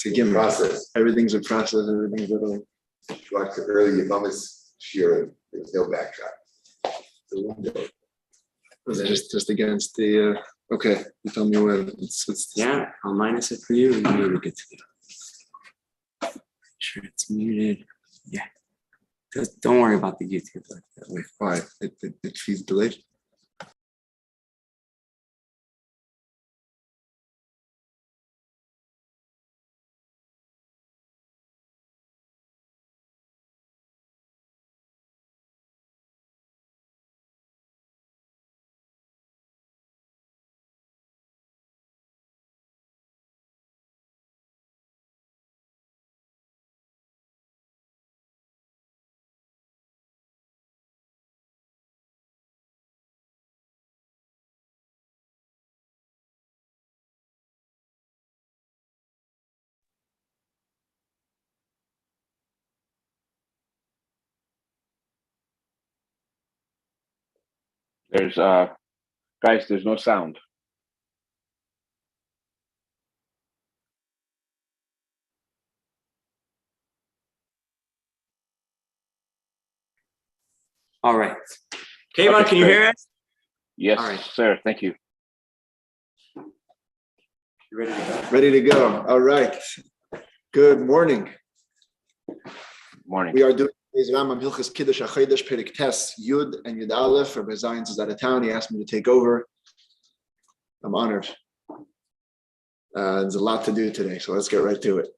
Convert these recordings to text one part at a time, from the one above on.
Again, process. Everything's a process. Everything's a little. You watched the early Mama's Shira. There's no backtrack. The window. Was it just against the? Okay, you tell me when. It's Yeah, I'll minus it for you, and you're good to go. Sure, it's muted. Yeah. Don't worry about the YouTube. wait, why? It feeds delayed. There's guys, there's no sound. All right. Kayvon, Okay, can you great. hear us? Yes, All right. sir. Thank you. You ready to go? Ready to go. All right. Good morning. Morning. We are doing today's Rambam Hilchas Kiddush hachodesh Perik Tes Yud and Yud Aleph. Rabbi Zajac is out of town. He asked me to take over. I'm honored. There's a lot to do today, so let's get right to it.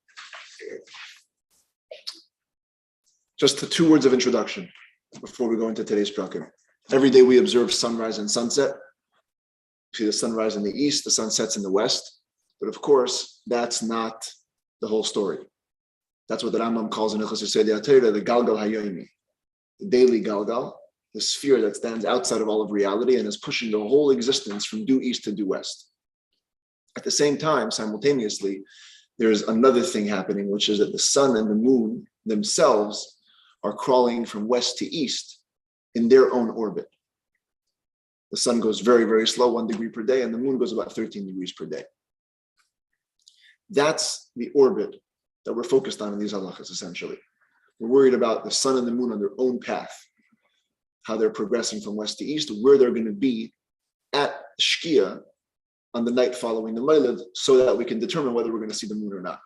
Just the 2 words of introduction before we go into today's prakim. Every day we observe sunrise and sunset. You see the sunrise in the east, the sun sets in the west. But of course, that's not the whole story. That's what the Rambam calls in Hilchos Yesodei HaTorah the Galgal Hayomi, the daily Galgal, the sphere that stands outside of all of reality and is pushing the whole existence from due east to due west. At the same time, simultaneously, there's another thing happening, which is that the sun and the moon themselves are crawling from west to east in their own orbit. The sun goes very, very slow, 1 degree per day, and the moon goes about 13 degrees per day. That's the orbit that we're focused on in these halachas, essentially. We're worried about the sun and the moon on their own path, how they're progressing from west to east, where they're going to be at Shkia on the night following the Mailid, so that we can determine whether we're going to see the moon or not.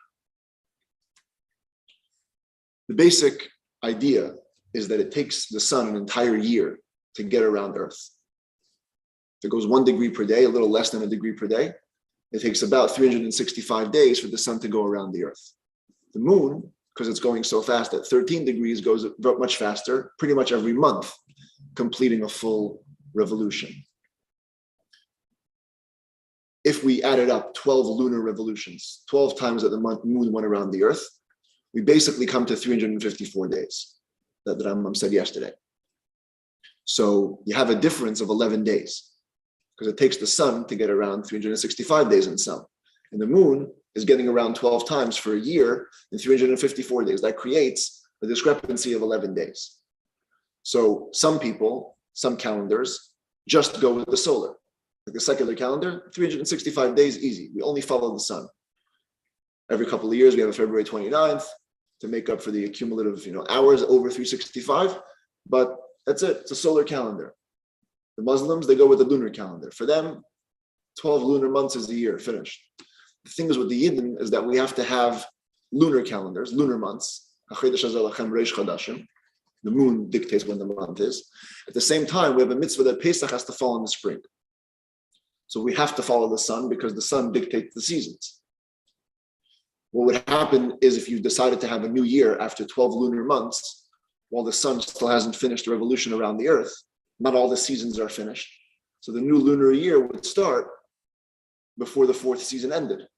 The basic idea is that it takes the sun an entire year to get around Earth. If it goes 1 degree per day, a little less than a degree per day, it takes about 365 days for the sun to go around the Earth. The moon, because it's going so fast at 13 degrees, goes much faster, pretty much every month, completing a full revolution. If we added up 12 lunar revolutions, 12 times that the moon went around the Earth, we basically come to 354 days that the Rambam said yesterday. So you have a difference of 11 days because it takes the sun to get around 365 days in the sun. And the moon is getting around 12 times for a year in 354 days. That creates a discrepancy of 11 days. So some people, some calendars, just go with the solar. Like the secular calendar, 365 days, easy. We only follow the sun. Every couple of years, we have a February 29th to make up for the cumulative, hours over 365. But that's it. It's a solar calendar. The Muslims, they go with the lunar calendar. For them, 12 lunar months is the year, finished. The thing is with the Yidden is that we have to have lunar calendars, lunar months. The moon dictates when the month is. At the same time, we have a mitzvah that Pesach has to fall in the spring. So we have to follow the sun because the sun dictates the seasons. What would happen is if you decided to have a new year after 12 lunar months, while the sun still hasn't finished the revolution around the earth, not all the seasons are finished. So the new lunar year would start before the 4th season ended.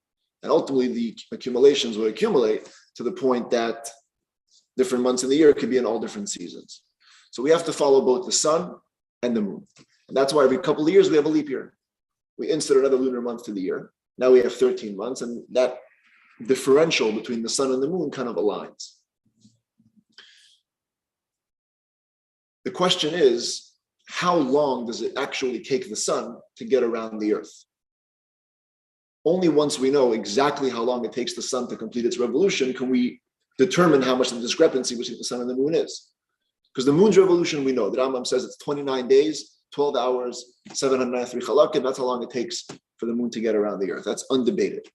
And ultimately the accumulations would accumulate to the point that different months in the year could be in all different seasons. So we have to follow both the sun and the moon. And that's why every couple of years we have a leap year. We insert another lunar month to the year. Now we have 13 months, and that differential between the sun and the moon kind of aligns. The question is, how long does it actually take the sun to get around the earth? only once we know exactly how long it takes the sun to complete its revolution can we determine how much the discrepancy between the sun and the moon is. Because the moon's revolution, we know. The Rambam says it's 29 days, 12 hours, 793 chalakim. That's how long it takes for the moon to get around the earth. That's undebated.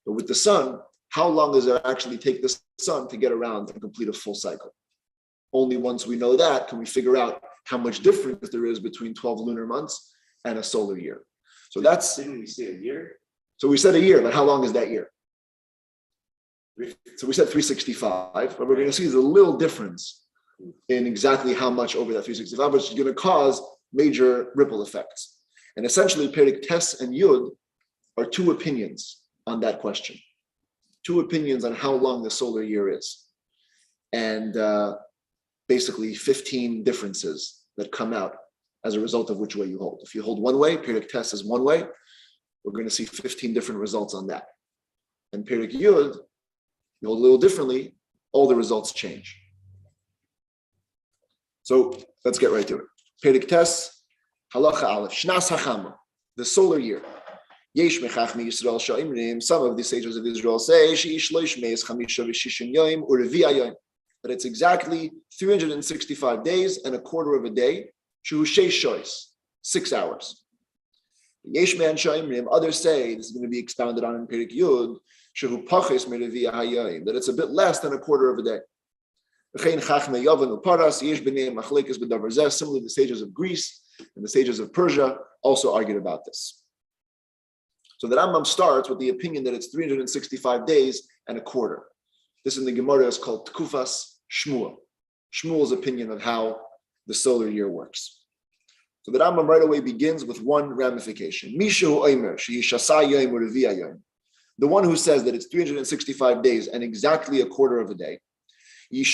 But with the sun, how long does it actually take the sun to get around and complete a full cycle? Only once we know that can we figure out how much difference there is between 12 lunar months and a solar year. So that's, Didn't we say a year? so we said a year, but how long is that year? So we said 365, but we're going to see there's a little difference in exactly how much over that 365, which is going to cause major ripple effects. And essentially, Perek Tes and Yud are two opinions on that question. Two opinions on how long the solar year is. And basically 15 differences that come out as a result of which way you hold. If you hold one way, Perek Tes is one way, we're going to see 15 different results on that. And Perek Yud, you hold a little differently, all the results change. So let's get right to it. Perek Tes, Halacha Aleph, Shnas Hachama, the solar year. Yesh mechachmi Yisrael sha'imrim. Some of the sages of Israel say she'ish lo yishmeis chamisha v'shishin yoyim u'revi yoyim, that it's exactly 365 days and a quarter of a day. Shehu sheish shois, 6 hours. Yesh man sha'imrim. Others say this is going to be expounded on in Perek Yud. Shehu paches me'revi hayoyim, that it's a bit less than a quarter of a day. Similarly, the sages of Greece and the sages of Persia also argued about this. So the Rambam starts with the opinion that it's 365 days and a quarter. This in the Gemara is called Tkufas Shmuel. Shmuel's opinion of how the solar year works. So the Rambam right away begins with one ramification. The one who says that it's 365 days and exactly a quarter of a day. At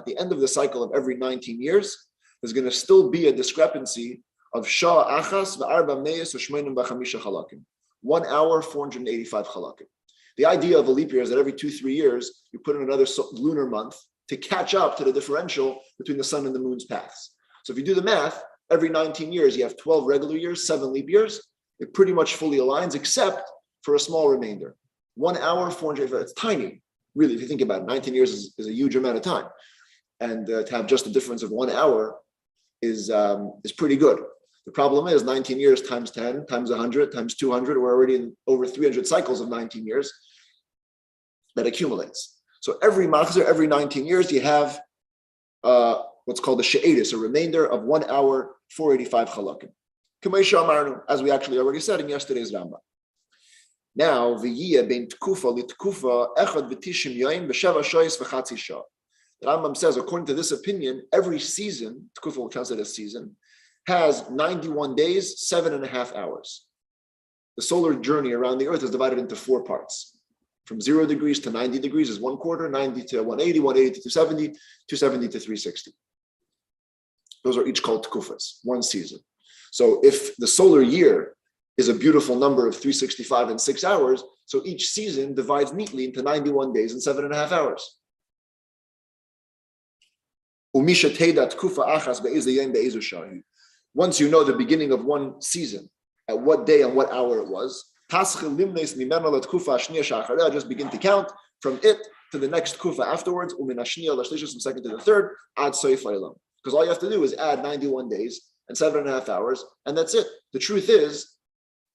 the end of the cycle of every 19 years, there's going to still be a discrepancy of Shah Achas v'arba meis u'shmeinim v'chamisha chalakim. 1 hour, 485 chalakim. The idea of a leap year is that every 2-3 years, you put in another lunar month to catch up to the differential between the sun and the moon's paths. So if you do the math, every 19 years, you have 12 regular years, 7 leap years. It pretty much fully aligns, except for a small remainder. 1 hour, 485, it's tiny. Really, if you think about it, 19 years is a huge amount of time. And to have just a difference of 1 hour is pretty good. The problem is 19 years times 10, times 100, times 200, we're already in over 300 cycles of 19 years. That accumulates. So every machzor, every 19 years, you have what's called a she'edis, a remainder of 1 hour, 485 chalakim. As we actually already said in yesterday's Rambam. Now, v'yiyah bein tkufa litkufa echad v'tishim yoyim b'sheva shoyis v'chatzi shah. The Rambam says, according to this opinion, every season, tkufa will translate as season, has 91 days, 7.5 hours. The solar journey around the earth is divided into 4 parts. From 0 degrees to 90 degrees is 1 quarter, 90 to 180, 180 to 270, 270 to 360. Those are each called tkufas, one season. So if the solar year is a beautiful number of 365 and 6 hours, so each season divides neatly into 91 days and 7.5 hours. Once you know the beginning of one season, at what day and what hour it was, just begin to count from it to the next kufa afterwards, from second to the third, because all you have to do is add 91 days and 7.5 hours, and that's it. The truth is,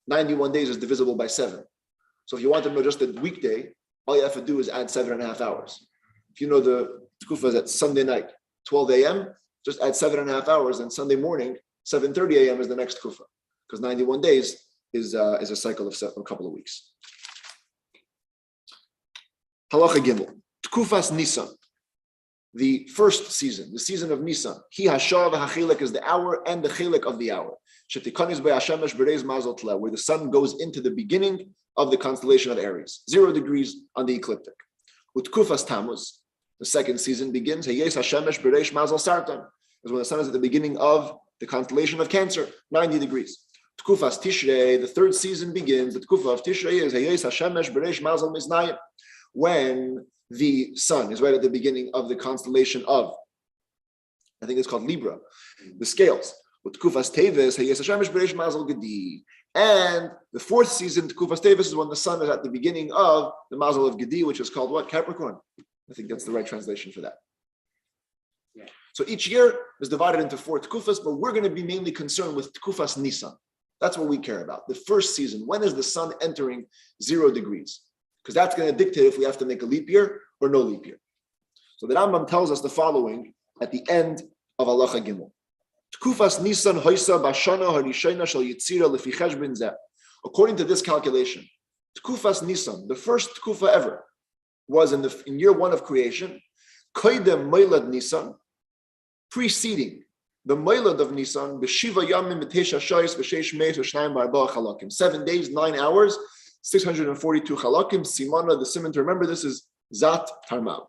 91 days is divisible by 7. So if you want to know just a weekday, all you have to do is add 7.5 hours. If you know the kufa is at Sunday night, 12 a.m., just add 7.5 hours, and Sunday morning, 7:30 a.m. is the next kufa, because 91 days is a cycle of a couple of weeks. Halacha Gimel, Tkufas Nisan, the first season, the season of Nisan. Hi hashav hachilek is the hour and the chilek of the hour. Shetikanis be'ashemesh bereis mazal tle, where the sun goes into the beginning of the constellation of Aries, 0 degrees on the ecliptic. Utkufas Tammuz, the second season begins. Hayes hashemesh bereish mazal sartan, is when the sun is at the beginning of the constellation of Cancer, 90 degrees. Tkufas Tishrei, the third season begins. The Tkufa of Tishrei is Hayes Hashemesh Bereish Mazal Miznayim, when the sun is right at the beginning of the constellation of, I think it's called Libra, the scales. With Tkufas Teves, Hayes Hashemesh Bereish Mazal Gedi, And the fourth season, Tkufas Tevis, is when the sun is at the beginning of the Mazel of Gedi, which is called what? Capricorn. I think that's the right translation for that. Yeah. So each year is divided into 4 Tkufas, but we're going to be mainly concerned with Tkufas Nisan. That's what we care about. The first season, when is the sun entering 0 degrees? Because that's going to dictate if we have to make a leap year or no leap year. So the Rambam tells us the following at the end of Halacha Gimel. Tkufas Nisan hoisa bashana harishayna shel yitzira lefi cheshbon zeh. According to this calculation, Tkufas Nisan, the first Tkufa ever, was in year 1 of creation, Koidem Moilad Nisan, preceding the Moilad of Nisan, B'shiva Yamim B'tesha Shais B'sheish Meis V'shnayim B'arba Chalakim. 7 days, 9 hours, 642 Chalakim. Simana, the simon to remember this is Zat Tarmav.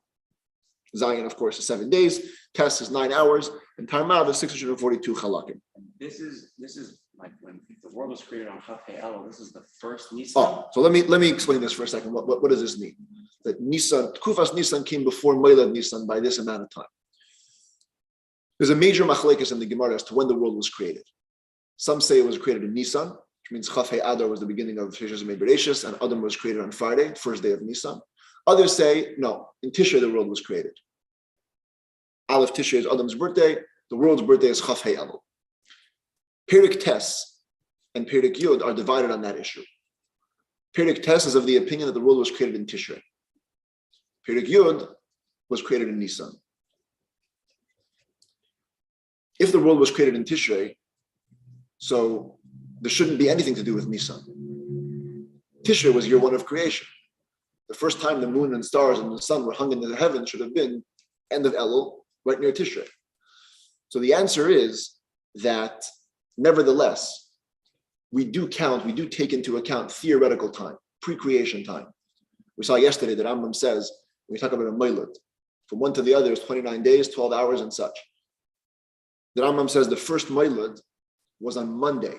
Zion, of course, is 7 days. Tes is 9 hours, and Tarmav is 642 Chalakim. This is like when the world was created on Chaf Elul. This is the first Nisan. Oh, so let me explain this for a second. What does this mean? That Nisan, Tkufas Nisan came before Moilad Nisan by this amount of time. There's a major machlekes in the Gemara as to when the world was created. Some say it was created in Nisan, which means Chaf Adar was the beginning of Sheshas Bereshis, and Adam was created on Friday, first day of Nisan. Others say, no, in Tishrei the world was created. Aleph Tishrei is Adam's birthday, the world's birthday is Chaf Elul. Perik Tes and Perik Yud are divided on that issue. Perik Tes is of the opinion that the world was created in Tishrei. Perik Yud was created in Nisan. If the world was created in Tishrei, so there shouldn't be anything to do with Nisan. Tishrei was year 1 of creation. The first time the moon and stars and the sun were hung into the heavens should have been end of Elul, right near Tishrei. So the answer is that nevertheless, we do take into account theoretical time, pre-creation time. We saw yesterday that Rambam says, when we talk about a moilad, from one to the other is 29 days, 12 hours and such. The Rambam says the first moilad was on Monday,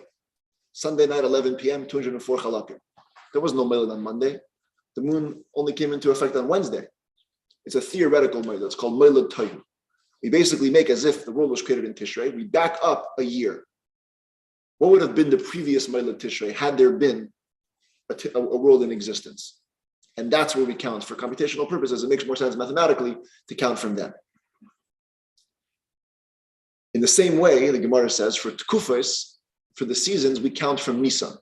Sunday night, 11 p.m., 204 chalakim. There was no moilad on Monday. The moon only came into effect on Wednesday. It's a theoretical moilad. It's called moilad tohu. We basically make as if the world was created in Tishrei. We back up a year. What would have been the previous moilad Tishrei had there been a world in existence? And that's where we count. For computational purposes, it makes more sense mathematically to count from them. In the same way, the Gemara says, for Tkufos, for the seasons, we count from Nisan.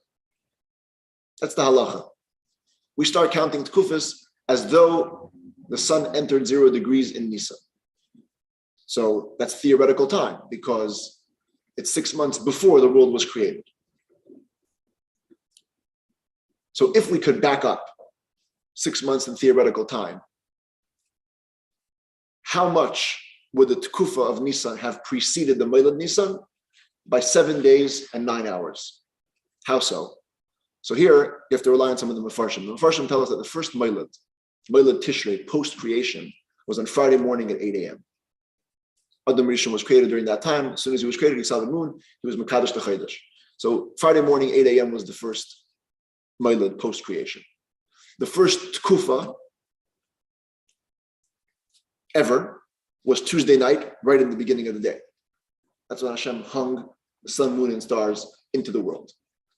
That's the halacha. We start counting Tkufos as though the sun entered 0 degrees in Nisan. So that's theoretical time because it's 6 months before the world was created. So if we could back up 6 months in theoretical time, how much would the Tkufa of Nisan have preceded the Moilad Nisan? By 7 days and 9 hours. How so? So here, you have to rely on some of the Mefarshim. The Mefarshim tell us that the first Moilad Tishrei, post-creation, was on Friday morning at 8 a.m. Adam Rishon was created during that time. As soon as he was created, he saw the moon, he was Mekadosh the hachodesh. So Friday morning, 8 a.m. was the first Moilad post-creation. The first Tkufa ever was Tuesday night, right in the beginning of the day. That's when Hashem hung the sun, moon, and stars into the world.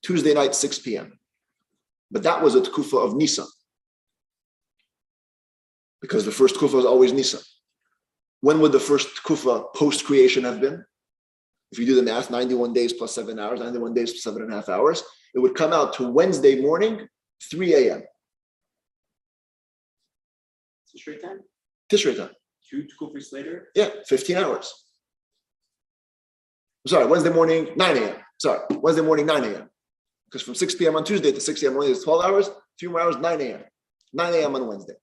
Tuesday night, 6 p.m. But that was a Tkufa of Nisan. Because the first Tkufa is always Nisan. When would the first Tkufa post-creation have been? If you do the math, 91 days plus 7 hours, 91 days plus 7.5 hours, it would come out to Wednesday morning, 3 a.m. Tishrei time? Tishrei time. 2 Tkufos later? Yeah, 15 hours. Sorry, Wednesday morning, 9 a.m. Sorry, Wednesday morning, 9 a.m. Because from 6 p.m. on Tuesday to 6 a.m. on Wednesday is 12 hours, 3 more hours, 9 a.m. 9 a.m. on Wednesday.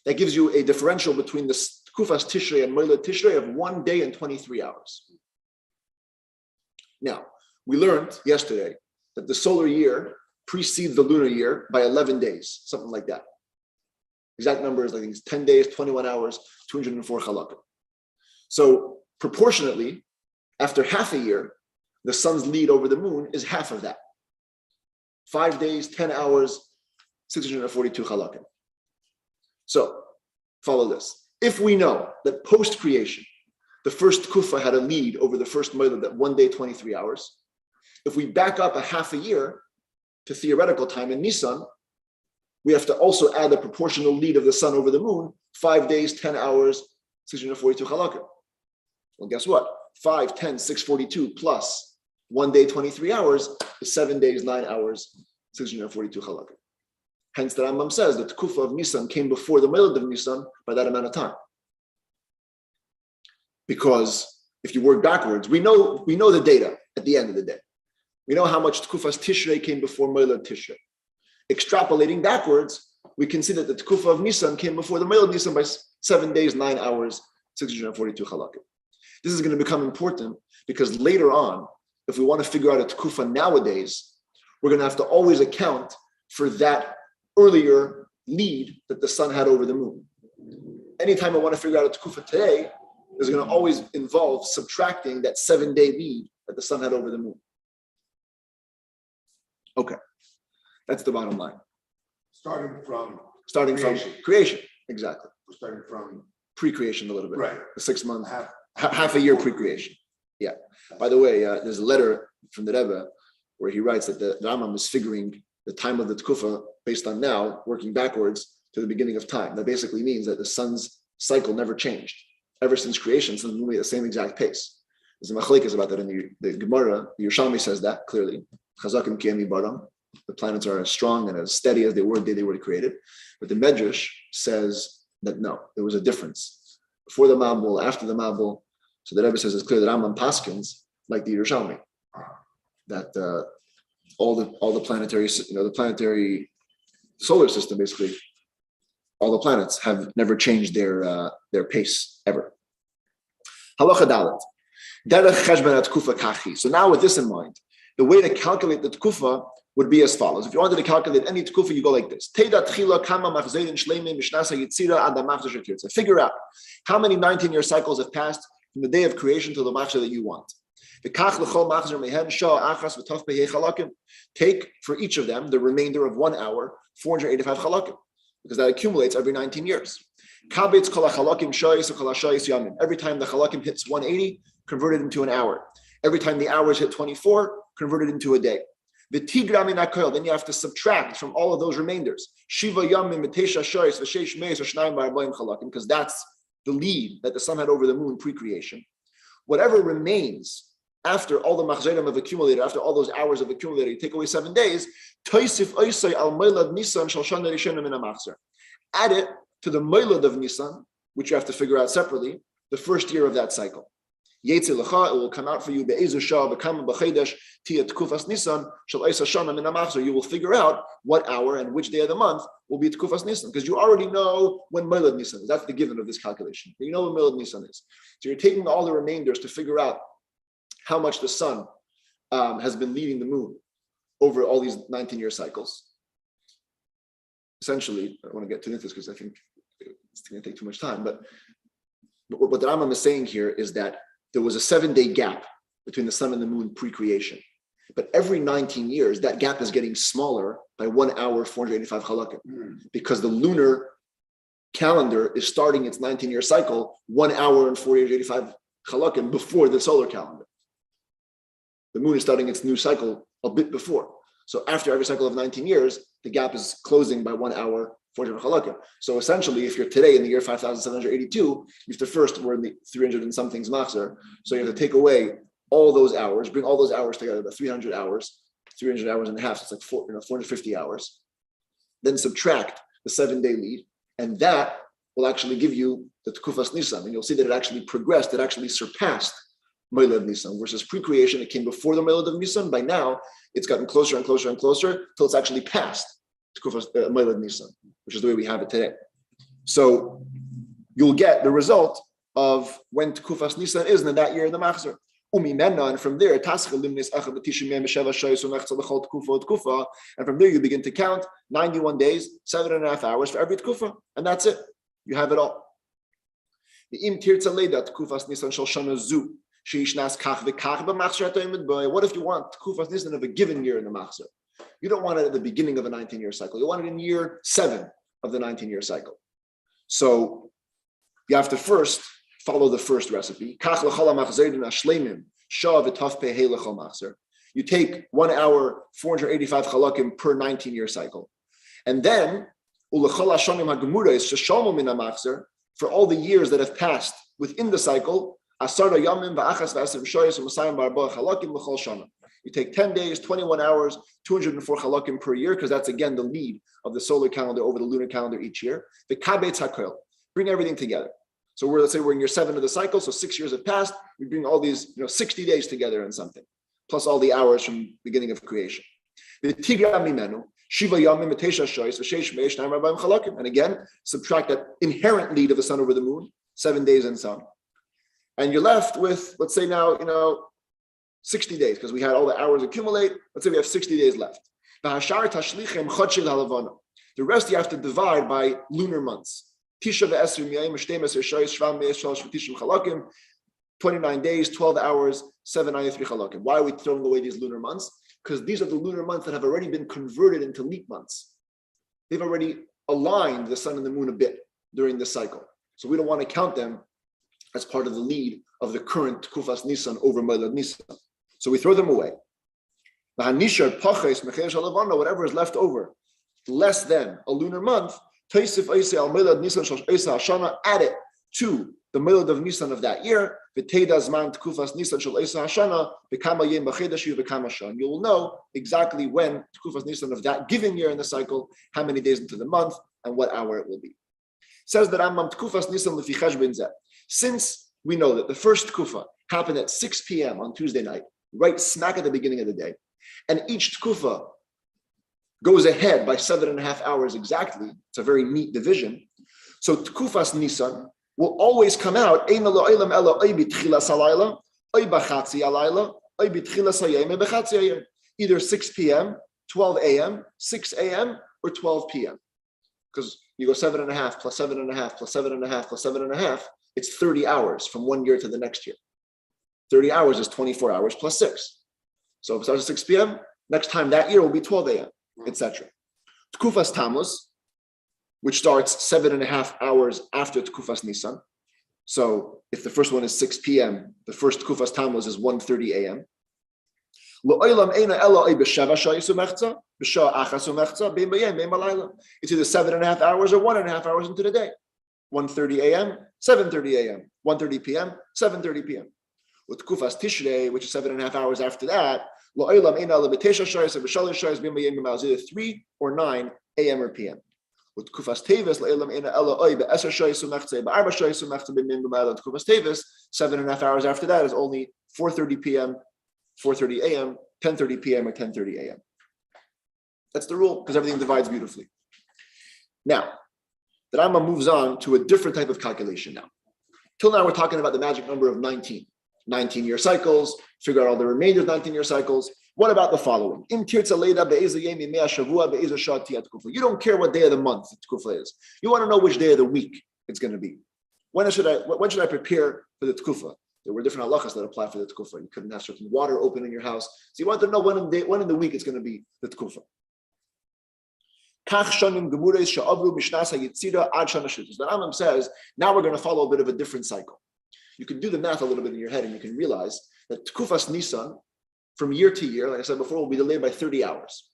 That gives you a differential between the Tkufas Tishrei and Moilad Tishrei of 1 day and 23 hours. Now, we learned yesterday that the solar year precedes the lunar year by 11 days, something like that. Exact numbers, I think it's 10 days, 21 hours, 204 chalakim. So proportionately, after half a year, the sun's lead over the moon is half of that. 5 days, 10 hours, 642 chalakim. So follow this. If we know that post-creation, the first kufa had a lead over the first moilad at 1 day, 23 hours, if we back up a half a year, to theoretical time in Nisan, we have to also add the proportional lead of the sun over the moon, 5 days, 10 hours, 642 halakim. Well, guess what? 5, 10, 642 plus 1 day, 23 hours is 7 days, 9 hours, 642 halakim. Hence, the Rambam says that the Kufa of Nisan came before the Melod of Nisan by that amount of time. Because if you work backwards, we know the data at the end of the day. We know how much Tkufas Tishrei came before Melod Tishrei. Extrapolating backwards, we can see that the Tkufa of Nisan came before the Melod Nisan by 7 days, 9 hours, 642 halakim. This is going to become important because later on, if we want to figure out a Tkufa nowadays, we're going to have to always account for that earlier lead that the sun had over the moon. Anytime I want to figure out a Tkufa today, is going to always involve subtracting that 7-day lead that the sun had over the moon. Okay, that's the bottom line. Starting from creation, exactly. We're starting from Pre-creation a little bit, right. The 6 month, half a year pre-creation. Yeah. By the way, there's a letter from the Rebbe where he writes that the Rambam is figuring the time of the Tkufa based on now, working backwards to the beginning of time. That basically means that the sun's cycle never changed. Ever since creation, it's moving at the same exact pace. There's a machlekes about that in the Gemara. The Yerushalmi says that clearly. Chazakim kiyami baram. The planets are as strong and as steady as they were the day they were created. But the Medrash says that no, there was a difference. Before the Mabul, after the Mabul. So the Rebbe says it's clear that Rambam Paskins, like the Yerushalmi, that all the planetary, the planetary solar system, basically, all the planets have never changed their pace ever. Halacha dalet. Derech cheshbon tkufa kachi. So now with this in mind, the way to calculate the tkufa would be as follows. If you wanted to calculate any tkufa, you go like this. Figure out how many 19-year cycles have passed from the day of creation to the machzor that you want. Take for each of them the remainder of 1 hour, 485 halakim, because that accumulates every 19 years. Every time the halakim hits 180, convert it into an hour. Every time the hours hit 24, convert it into a day. Then you have to subtract from all of those remainders. Because that's the lead that the sun had over the moon pre-creation. Whatever remains after all the machzerim have accumulated, after all those hours have accumulated, you take away 7 days. Add it to the Moilad of Nisan, which you have to figure out separately, the first year of that cycle. It will come out for you. You will figure out what hour and which day of the month will be Tkufas Nisan, because you already know when Moilad Nisan is. That's the given of this calculation. You know when Moilad Nisan is. So you're taking all the remainders to figure out how much the sun has been leading the moon over all these 19-year cycles. Essentially, I don't want to get too into this because I think it's going to take too much time, but what the Rambam is saying here is that there was a 7-day gap between the sun and the moon pre-creation. But every 19 years, that gap is getting smaller by 1 hour, 485 halakim, because the lunar calendar is starting its 19-year cycle 1 hour and 485 halakim before the solar calendar. The moon is starting its new cycle a bit before. So after every cycle of 19 years, the gap is closing by 1 hour, 400 halakim. So essentially, if you're today in the year 5782, you have to first, we're in the 300 and something's machzor. So you have to take away all those hours, bring all those hours together, about 300 hours and a half. So it's like 450 hours. Then subtract the 7-day lead, and that will actually give you the Tkufas Nisan. And you'll see that it actually progressed, it actually surpassed Moilad Nisan, versus pre-creation, it came before the Moilad of Nisan. By now, it's gotten closer and closer and closer till it's actually past Moilad Nisan, which is the way we have it today. So you'll get the result of when Tkufas Nisan is in that year in the machzor. And from there, and from there you begin to count 91 days, 7.5 hours for every tkufa, and that's it. You have it all. What if you want Tkufas Nisan of a given year in the machzor? You don't want it at the beginning of a 19-year cycle. You want it in year 7 of the 19-year cycle. So you have to first follow the first recipe. You You take 1 hour, 485 chalakim per 19-year cycle. And then, for all the years that have passed within the cycle, you take 10 days, 21 hours, 204 chalakim per year, because that's again the lead of the solar calendar over the lunar calendar each year. The kabetz hakel, bring everything together. So let's say we're in year 7 of the cycle, so 6 years have passed. We bring all these 60 days together in something, plus all the hours from beginning of creation. And again, subtract that inherent lead of the sun over the moon, 7 days and some. And you're left with, let's say now, 60 days, because we had all the hours accumulate. Let's say we have 60 days left. The rest you have to divide by lunar months. 29 days, 12 hours, 793 chalakim. Why are we throwing away these lunar months? Because these are the lunar months that have already been converted into leap months. They've already aligned the sun and the moon a bit during this cycle. So we don't want to count them as part of the lead of the current Tkufas Nisan over Moed Nisan. So we throw them away. Whatever is left over, less than a lunar month, add it to the Moed of Nisan of that year. You will know exactly when Tkufas Nisan of that given year in the cycle, how many days into the month, and what hour it will be. Says that Rambam Tkufas Nisan lefi cheshbon zeh. Since we know that the first Tkufa happened at 6 p.m. on Tuesday night, right smack at the beginning of the day, and each Tkufa goes ahead by 7.5 hours exactly. It's a very neat division. So Tkufas Nisan will always come out either 6 p.m., 12 a.m., 6 a.m., or 12 p.m. Because you go 7.5 plus 7.5 plus 7.5 plus 7.5, it's 30 hours from one year to the next year. 30 hours is 24 hours plus 6. So if it starts at 6 p.m., next time that year will be 12 a.m., etc. Tkufas Tammuz, which starts 7.5 hours after Tkufas Nisan. So if the first one is 6 p.m., the first Tkufas Tammuz is 1:30 a.m. It's either 7.5 hours or 1.5 hours into the day. 1:30 a.m., 7:30 a.m., 1:30 p.m., 7:30 p.m. With Tkufas Tishrei, which is 7.5 hours after that, it's either 3 or 9 a.m. or p.m. With Tkufas Tevis, 7.5 hours after that is only 4:30 p.m., 4:30 a.m., 10:30 p.m., or 10:30 a.m. That's the rule, because everything divides beautifully. Now, the Rambam moves on to a different type of calculation now. Till now, we're talking about the magic number of 19. 19-year cycles, figure out all the remainder 19-year cycles. What about the following? You don't care what day of the month the tkufa is. You want to know which day of the week it's going to be. When should I prepare for the tkufa? There were different halachas that apply for the tkufa. You couldn't have certain water open in your house. So you want to know when in the week it's going to be the tkufa. The Rambam says, now we're going to follow a bit of a different cycle. You can do the math a little bit in your head and you can realize that Tkufas Nisan, from year to year, like I said before, will be delayed by 30 hours.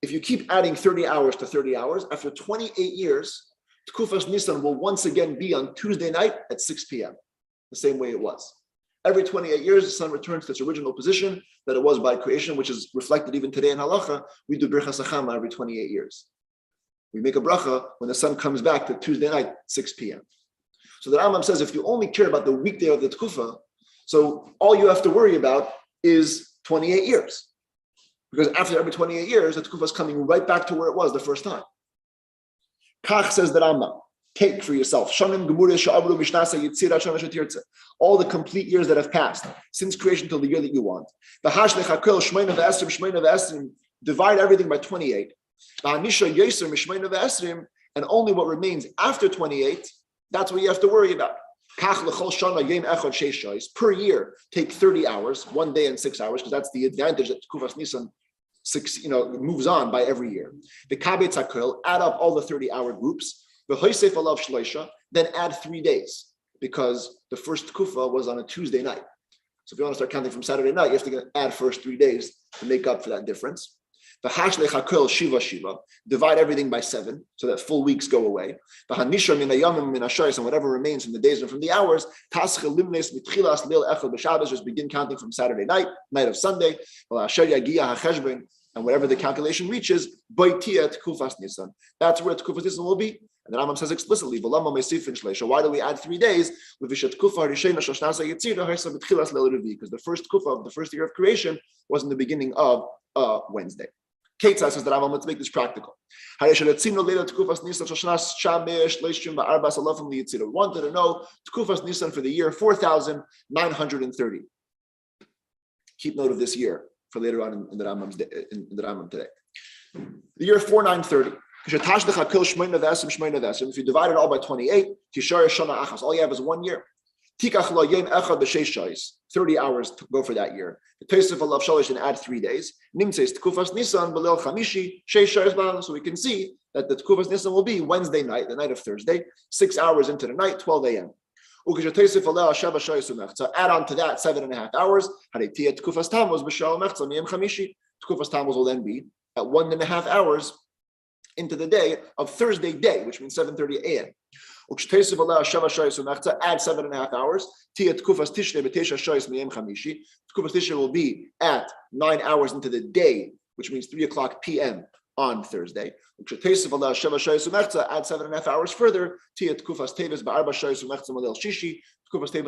If you keep adding 30 hours to 30 hours, after 28 years, Tkufas Nisan will once again be on Tuesday night at 6 p.m., the same way it was. Every 28 years, the sun returns to its original position that it was by creation, which is reflected even today in halacha. We do Birchas Hachama every 28 years. We make a bracha when the sun comes back to Tuesday night, 6 p.m. So the Rambam says, if you only care about the weekday of the Tkufa, so all you have to worry about is 28 years. Because after every 28 years, the Tkufa is coming right back to where it was the first time. Kach says the Rambam, take for yourself. All the complete years that have passed, since creation till the year that you want. Divide everything by 28. And only what remains after 28, that's what you have to worry about. Per year, take 30 hours, 1 day and 6 hours, because that's the advantage that Tkufas Nisan moves on by every year. The kabetz hakel, add up all the 30-hour groups. The hoysef alav shloisha, then add 3 days, because the first Tkufa was on a Tuesday night. So if you want to start counting from Saturday night, you have to add first 3 days to make up for that difference. Divide everything by 7 so that full weeks go away. And whatever remains from the days and from the hours, just begin counting from Saturday night of Sunday. And whatever the calculation reaches, that's where Tkufas Nisan will be. And the Rambam says explicitly, why do we add 3 days? Because the first kufa of the first year of creation was in the beginning of Wednesday. Kate says that Rambam, let's make this practical. We wanted to know Tkufas Nisan for the year 4,930. Keep note of this year for later on in the Rambam today. The year 4930. If you divide it all by 28, all you have is 1 year. 30 hours to go for that year. And add 3 days. So we can see that the Tkufas Nisan will be Wednesday night, the night of Thursday, 6 hours into the night, 12 a.m. So add on to that 7.5 hours. Tkufas Tammuz will then be at 1.5 hours into the day of Thursday day, which means 7:30 a.m. Add 7.5 hours. Tkufas Tishrei will be at 9 hours into the day, which means 3 o'clock p.m. on Thursday. Add 7.5 hours further. Tkufas Teves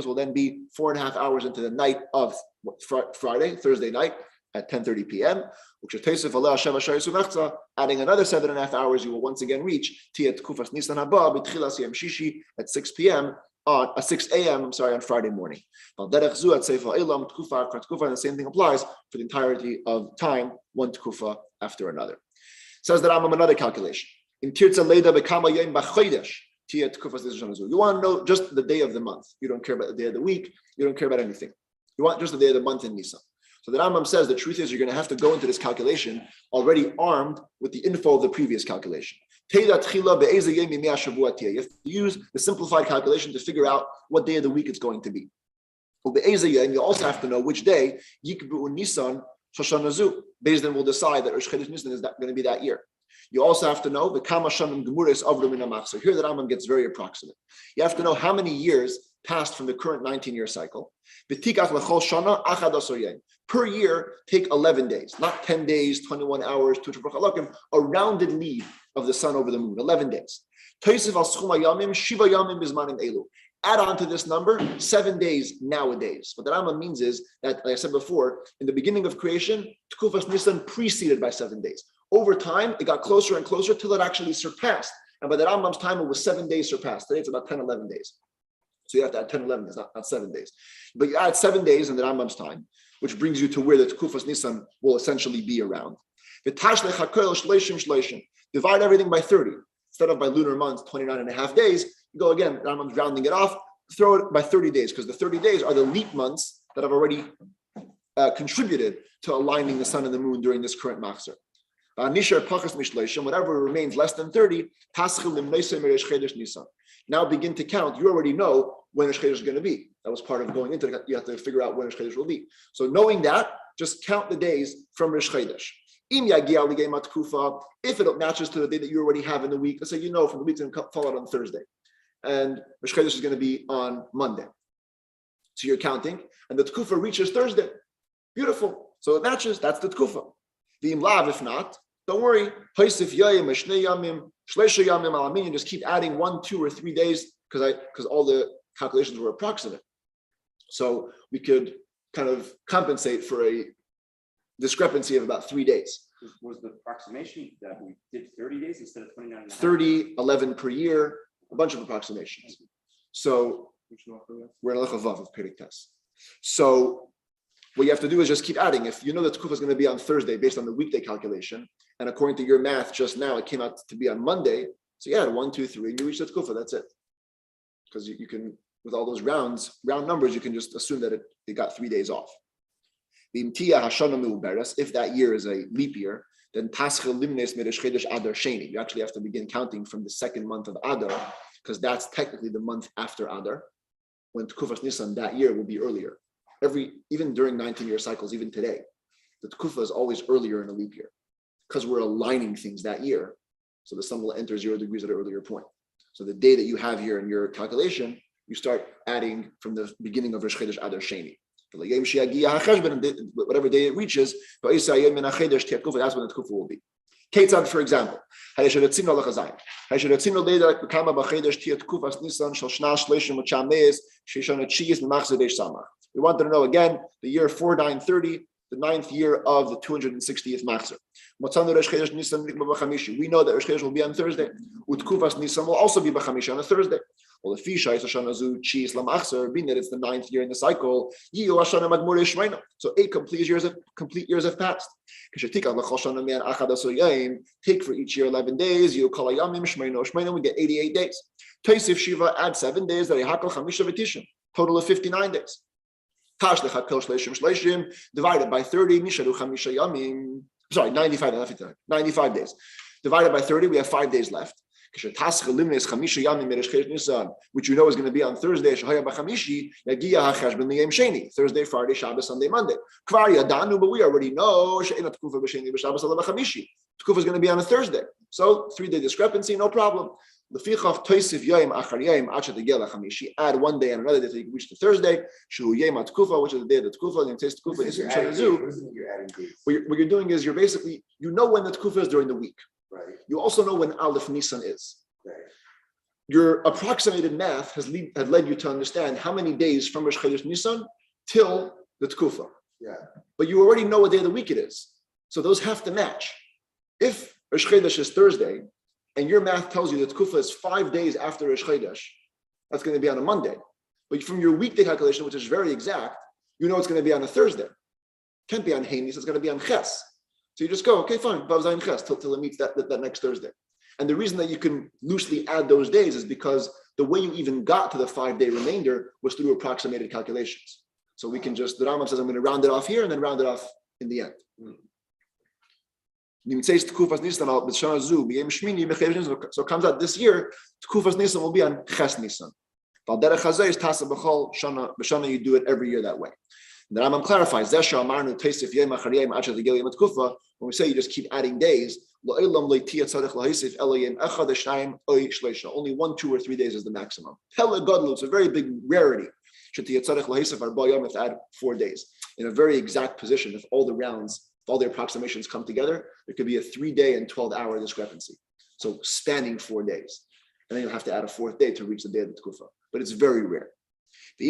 will then be 4.5 hours into the night of Thursday night at 10:30 p.m. Adding another 7.5 hours, you will once again reach Tkufas Nisan Haba at 6 p.m. on 6 a.m. on Friday morning. And the same thing applies for the entirety of time, one tkufa after another. Says the Rambam another calculation. In Tirza Leda Bekama Yom Bachodesh. You want to know just the day of the month. You don't care about the day of the week. You don't care about anything. You want just the day of the month in Nisan. So the Rambam says the truth is you're going to have to go into this calculation already armed with the info of the previous calculation. You have to use the simplified calculation to figure out what day of the week it's going to be. And you also have to know which day Yikbu Nisan Shoshanazu. Beis Din will decide that Rosh Chodesh Nisan is going to be that year. You also have to know the Kama Shanam Gemuris Avru Min HaMach. So here the Rambam gets very approximate. You have to know how many years passed from the current 19-year cycle. Per year, take 11 days, not 10 days, 21 hours, a rounded lead of the sun over the moon, 11 days. Add on to this number 7 days nowadays. What the Rambam means is that, like I said before, in the beginning of creation, Tkufas Nisan preceded by 7 days. Over time, it got closer and closer till it actually surpassed. And by the Rambam's time, it was 7 days surpassed. Today, it's about 10, 11 days. So you have to add 10, 11 days, not 7 days. But you add 7 days in the Rambam's time, which brings you to where the Tkufas Nisan will essentially be around. Divide everything by 30. Instead of by lunar months, 29.5 days, you go again, Rambam's rounding it off, throw it by 30 days, because the 30 days are the leap months that have already contributed to aligning the sun and the moon during this current machzor. Whatever remains less than 30, now begin to count. You already know when Rosh Chodesh is going to be. That was part of going into it. You have to figure out when Rosh Chodesh will be. So knowing that, just count the days from Rosh Chodesh. If it matches to the day that you already have in the week, let's say you know from the week's going to fall out on Thursday, and Rosh Chodesh is going to be on Monday. So you're counting, and the tkufa reaches Thursday. Beautiful. So it matches. That's the tkufa. If not, don't worry. Just keep adding 1, 2, or 3 days because all the calculations were approximate. So we could kind of compensate for a discrepancy of about 3 days. Was the approximation that we did 30 days instead of 29? 30, 11 per year, a bunch of approximations. So we're in a Vav of Perek Tes. So what you have to do is just keep adding. If you know that Tkufa is going to be on Thursday based on the weekday calculation, and according to your math just now, it came out to be on Monday. So you add 1, 2, 3, and you reach the Tkufa. That's it. Because you can, with all those round numbers, you can just assume that it got 3 days off. If that year is a leap year, then you actually have to begin counting from the second month of Adar, because that's technically the month after Adar, when Tkufas Nisan that year will be earlier. even during 19-year cycles, even today, the tkufa is always earlier in a leap year because we're aligning things that year. So the sun will enter 0 degrees at an earlier point. So the day that you have here in your calculation, you start adding from the beginning of Rosh Chodesh Adar Sheni. Whatever day it reaches, that's when the tkufa will be. Ketzad, for example, we wanted to know again the year 4930, the 9th year of the 260th Machzor. We know that Rosh Chodesh will be on Thursday. Utkufas Nisan will also be b'chamishi on a Thursday. Well, if Fisha is Hashanah Zu Chis Lamachzor, being that it's the 9th year in the cycle, so 8 complete years have passed. Take for each year 11 days. We get 88 days. Toisif Shiva add 7 days. That total of 59 days. Divided by 30, 95 days. Divided by 30, we have 5 days left. Which you know is going to be on Thursday, Thursday, Friday, Shabbos, Sunday, Monday. But we already know Tkufa is going to be on a Thursday. So 3-day discrepancy, no problem. Add 1 day and another day until you reach the Thursday, which is the day of the Tkufa. What you're doing is you're basically, you know when the Tkufa is during the week. Right. You also know when Aleph Nisan is. Right. Your approximated math had led you to understand how many days from Rosh Chodesh Nisan till the Tkufa. Yeah. But you already know what day of the week it is. So those have to match. If Rosh Chodesh is Thursday, and your math tells you that Tkufa is 5 days after Rosh Chodesh, that's going to be on a Monday. But from your weekday calculation, which is very exact, you know it's going to be on a Thursday. Can't be on Hamis, it's going to be on Ches. So you just go, okay, fine, Vav Zayin Ches, till it meets that next Thursday. And the reason that you can loosely add those days is because the way you even got to the 5-day remainder was through approximated calculations. So we can just, the Rambam says, I'm going to round it off here and then round it off in the end. So it comes out this year, Tkufas Nisan will be on Ches Nisan. You do it every year that way. The Rambam clarifies, when we say you just keep adding days, only 1, 2, or 3 days is the maximum. It's a very big rarity. If add 4 days in a very exact position, if all the rounds, if all the approximations come together, there could be a 3-day and 12-hour discrepancy. So spanning 4 days. And then you'll have to add a 4th day to reach the day of the Tkufa. But it's very rare. If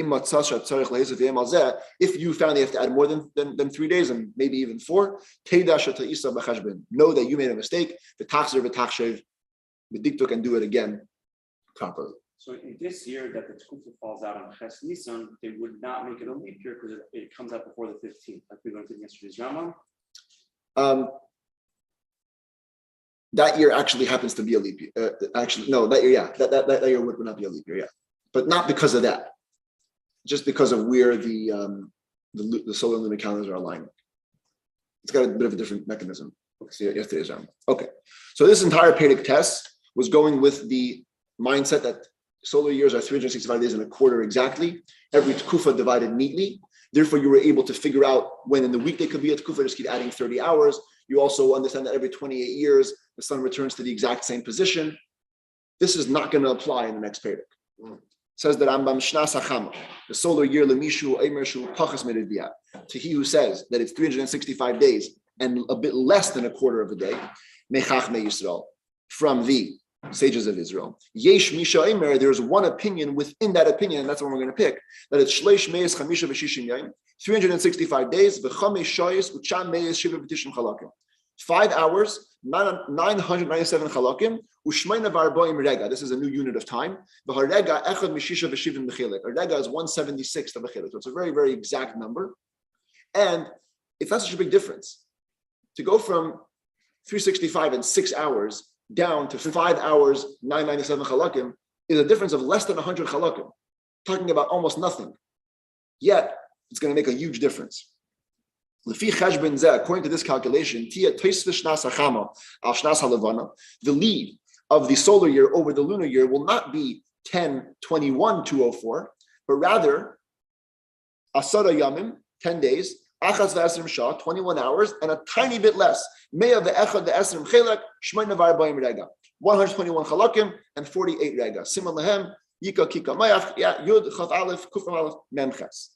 you found you have to add more than 3 days and maybe even 4, know that you made a mistake. The diktuk and do it again properly. So in this year that the Tkufa falls out on Ches Nisan, they would not make it a leap year because it comes out before the 15th, like we learned in yesterday's Rambam. That year actually happens to be a leap year. That year, yeah, that year would not be a leap year, yeah, but not because of that. Just because of where the solar and lunar calendars are aligned. It's got a bit of a different mechanism. See yesterday's Rambam. Okay, so this entire Pedic test was going with the mindset that solar years are 365 days and a quarter exactly. Every tkufa divided neatly. Therefore, you were able to figure out when in the week they could be a tkufa, just keep adding 30 hours. You also understand that every 28 years, the sun returns to the exact same position. This is not going to apply in the next Pedic. Says that Rambam Shnas Hachama, the solar year Lemishu Eimershu Pachas Mediviyah, to he who says that it's 365 days and a bit less than a quarter of a day, Mechachmei Yisrael, from the sages of Israel. Yesh Misha Eimer, there's one opinion within that opinion, and that's what we're going to pick, that it's Shleish Meis Chamisha V'Shishim Yayim, 365 days, V'Chamesh Shayis U'Cham Meis Shiva V'Tishim Chalakim. 5 hours, 997 chalakim, u'shmeina v'arboim rega. This is a new unit of time. V'harega echad mishisha v'shivim b'chilik. A rega is 1/76 of a chilik. So it's a very, very exact number. And it's not such a big difference. To go from 365 and 6 hours down to 5 hours, 997 chalakim is a difference of less than 100 chalakim. Talking about almost nothing. Yet, it's going to make a huge difference. According to this calculation, the lead of the solar year over the lunar year will not be 10/21/204, but rather Asara Yamim, 10 days, Achas V'Esrim Shah, 21 hours, and a tiny bit less. Mea Ve'echad V'Esrim Chelek, Shmoyne V'Arbaim Rega. 121 Chalakim and 48 Rega. Siman Lehem, Yika Kika Mayach, Yud Chaf Aleph, Kufam Aleph, Memches.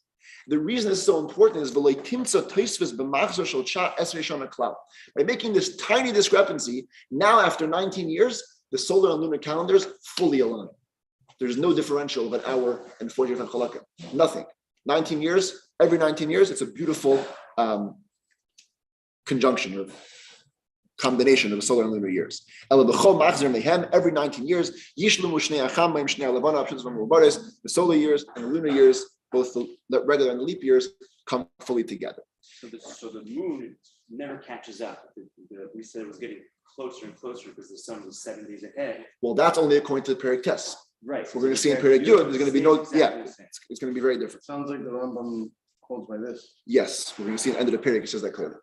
The reason this is so important is by making this tiny discrepancy, now after 19 years, the solar and lunar calendars fully align. There's no differential of an hour and 40 different chalakim. Nothing. 19 years, every 19 years, it's a beautiful conjunction or combination of the solar and lunar years. Every 19 years, the solar years and the lunar years, both the regular and the leap years, come fully together. So the moon never catches up. We said it was getting closer and closer because the sun was 7 days ahead. Well, that's only according to the Perek Test. Right. We're going to see in Perek Yud, there's going to be no, it's going to be very different. Sounds like the Rambam holds by this. Yes, we're going to see at the end of the Perek, it says that clearly.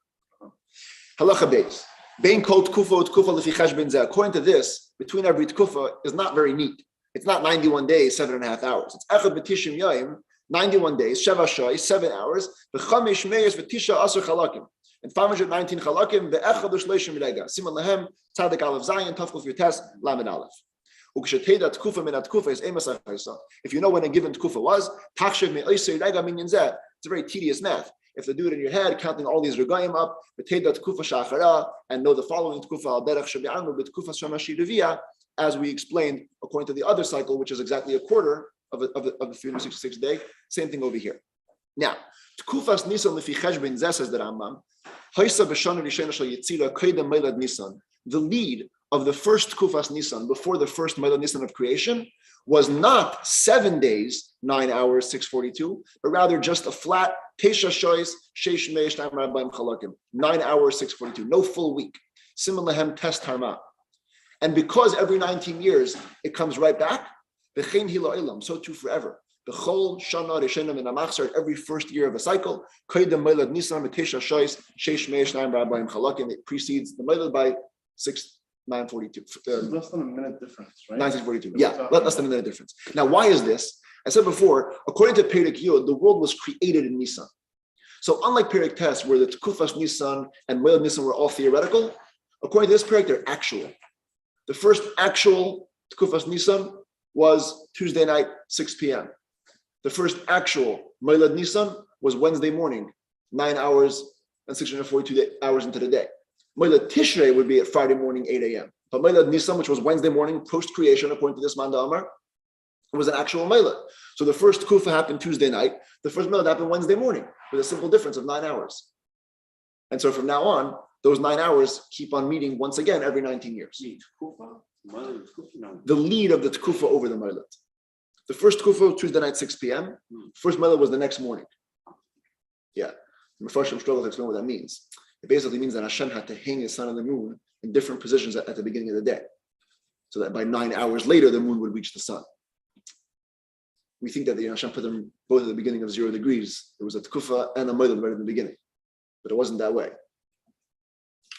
Halacha Beis. Bein kol tkufa utkufa lefi cheshbon zeh. According to this, between every tkufa is not very neat. It's not 91 days, 7.5 hours. It's echad b'tishim yayim, 91 days, sheva shoy, 7 hours, v'chamish meyes v'tisha asur chalakim, and 519 chalakim, ve'echad u'shleishim rega. Siman lehem, tzadik aleph zayin, tafkuf yotes, lamed aleph. U'ksheteda tkufa min tkufa is emas ha'chaysa. If you know when a given tkufa was, tachshev me'oisei rega minyan zeh. It's a very tedious math. If to do it in your head, counting all these regayim up, v'teda tkufa shachara, and know the following tkufa al derech shebi'anu b'tkufa shamashi reviyah, as we explained, according to the other cycle, which is exactly a quarter of the 366 day. Same thing over here. Now, Tkufas Nisan lefi cheshbon zeh, says the Rambam, Haisa b'shana rishena shel yitzira koydem meilad Nisan. The lead of the first Tkufas Nisan, before the first meilad Nisan of creation, was not 7 days, 9 hours, 6:42, but rather just a flat Tesha Shois Sheish Meish Time Rabbaim Chalakim, 9 hours, 6:42, no full week. Siman lehem test harma. And because every 19 years it comes right back, so too forever. The whole Shana Rishenim in Amachsar, every first year of a cycle, it precedes the Melad by 9:42. Less than a minute difference, right? 1942. Yeah, less than a minute difference. Now, why is this? I said before, according to Perek Yud, the world was created in Nisan. So unlike Perek Tes, where the Tkufas Nisan and Melad Nisan were all theoretical, according to this Perek, they're actual. The first actual Tkufas Nisan was Tuesday night, 6 p.m. The first actual Melad Nisan was Wednesday morning, 9 hours and 642 hours into the day. Melad Tishrei would be at Friday morning, 8 a.m. But Melad Nisan, which was Wednesday morning, post-creation, according to this Manda Amar, was an actual Melad. So the first Kufa happened Tuesday night, the first Melad happened Wednesday morning, with a simple difference of 9 hours. And so from now on, those 9 hours keep on meeting once again every 19 years. The lead of the Tkufa over the Melad. The first Tkufa, Tuesday night, 6 p.m. First Melad was the next morning. Yeah. The Mefarshim struggle to explain what that means. It basically means that Hashem had to hang his sun and the moon in different positions at the beginning of the day, so that by 9 hours later, the moon would reach the sun. We think that Hashem put them both at the beginning of 0 degrees. There was a Tkufa and a Melad right in the beginning. But it wasn't that way.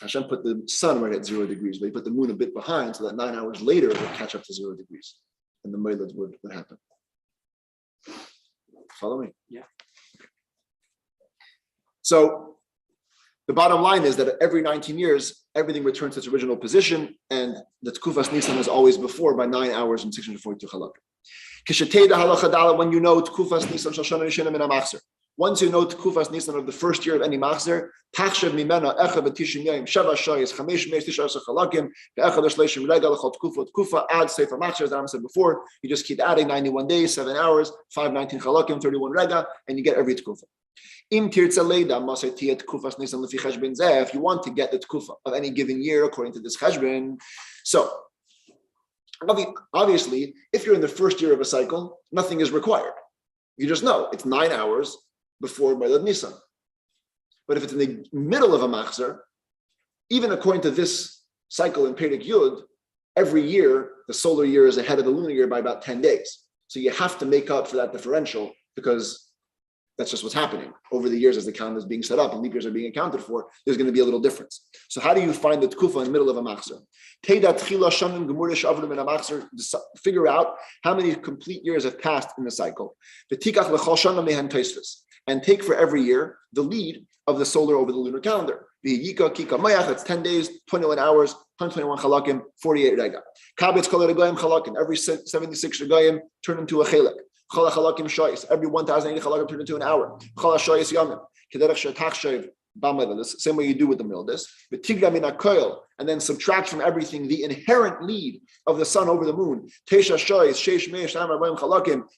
Hashem put the sun right at 0 degrees, but he put the moon a bit behind so that 9 hours later it would catch up to 0 degrees. And the Melad would happen. Follow me? Yeah. So the bottom line is that every 19 years, everything returns to its original position, and the Tkufas Nisan is always before by 9 hours and 642 chalak. When you know Tkufas Nisan Shoshana Rishenim in Amachser. Once you know Tkufas Nisan of the first year of any Machzer, Tachshev Mimena Echa B'Tishim Yayim Sheva Shayis Chamesh Meish Tisha Asar Chalakim Be'echa D'Shleishim Rega L'Chol Tkufa Add Sefer Machzer, as Ram said before, you just keep adding 91 days, 7 hours, 519 Chalakim, 31 Rega, and you get every Tkufa. Im Tirtza Leida Masay Tiyat Tkufas Nisan L'Fi Cheshbon Zeh. If you want to get the Tkufa of any given year according to this Cheshbon, so obviously, if you're in the first year of a cycle, nothing is required. You just know it's 9 hours before Melad Nisan. But if it's in the middle of a machzer, even according to this cycle in Perek Yud, every year, the solar year is ahead of the lunar year by about 10 days. So you have to make up for that differential because that's just what's happening. Over the years, as the calendar is being set up and leap years are being accounted for, there's going to be a little difference. So how do you find the tkufa in the middle of a machzer? Figure out how many complete years have passed in the cycle. and take for every year the lead of the solar over the lunar calendar. The Yika Kika Mayach, that's 10 days, 21 hours, 121 chalakim, 48 rega. Kabetz kol regaim chalakim, every 76 regaim turn into a chelak. Chala chalakim shoyis, every 1,080 chalakim turn into an hour. Chala shoyis yamim, kederech shetach shoyv, the same way you do with the mildas. But tigra min hakoil, and then subtract from everything the inherent lead of the sun over the moon. Tesha shoyis, sheish meish,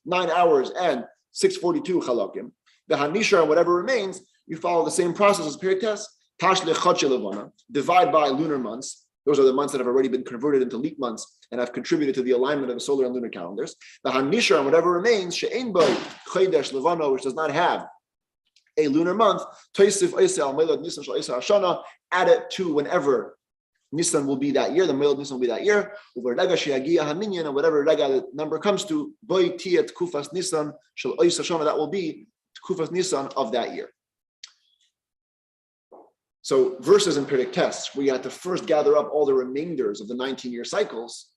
9 hours and 642 chalakim. The hanisha and whatever remains, you follow the same process as period test. Divide by lunar months. Those are the months that have already been converted into leap months and have contributed to the alignment of the solar and lunar calendars. The hanisha and whatever remains, she'ein bo hachodesh levano, which does not have a lunar month, add it to whenever Nisan will be that year, the Melad Nisan will be that year, and whatever rega the number comes to, that will be Kufas Nisan of that year. So verses and periodic tests, we had to first gather up all the remainders of the 19-year cycles,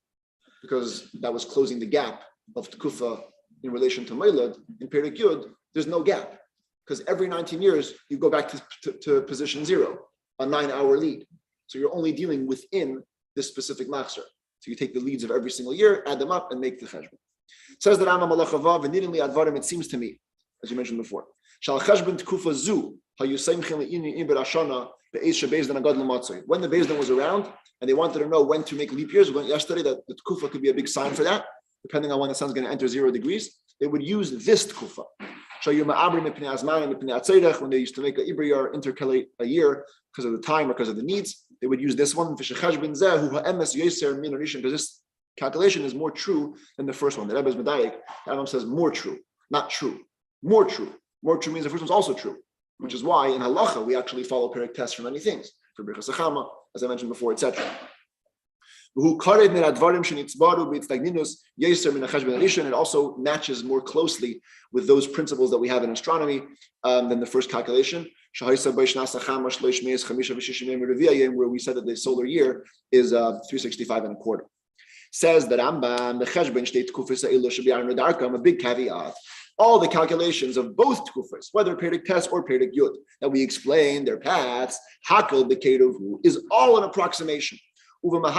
because that was closing the gap of Tkufa in relation to Melad. In periodic Yud, there's no gap, because every 19 years you go back to position 0, a 9-hour lead. So you're only dealing within this specific machzor. So you take the leads of every single year, add them up, and make the cheshbon. Says the Rambam Malachavav, and needingly advarim, it seems to me, as you mentioned before, shal cheshbon tkufa zu hayuseimchem le'inin iber hashana be'ez shebezdin agad l'matzoi. When the Bezdin was around, and they wanted to know when to make leap years, we learned yesterday that the tkufa could be a big sign for that, depending on when the sun's going to enter 0 degrees. They would use this tkufa. When they used to make a ibriyar, intercalate a year because of the time or because of the needs, they would use this one. Because this calculation is more true than the first one. The Rebbe is medayik. The Rambam says more true, not true. More true. More true means the first one's also true, which is why in halacha we actually follow periodic tests for many things, for birchas hachama, as I mentioned before, etc. It also matches more closely with those principles that we have in astronomy than the first calculation, where we said that the solar year is 365 and a quarter. Says that Rambam, the cheshbon state a big caveat. All the calculations of both tkufas, whether periodic test or periodic yud, that we explain their paths, hakel b'kedovu, is all an approximation. And only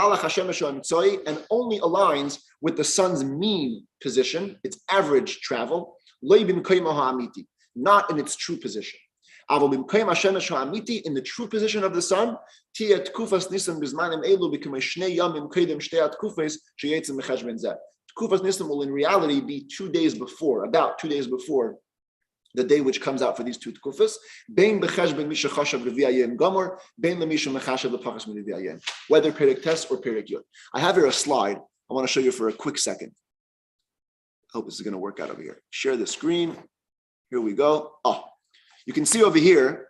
aligns with the sun's mean position, its average travel, not in its true position. In the true position of the sun, Tkufas Nisan will in reality be 2 days before, about 2 days before the day which comes out for these two tkufas, whether periodic test or periodic yud. I have here a slide I want to show you for a quick second. I hope this is going to work out over here. Share the screen. Here we go. You can see over here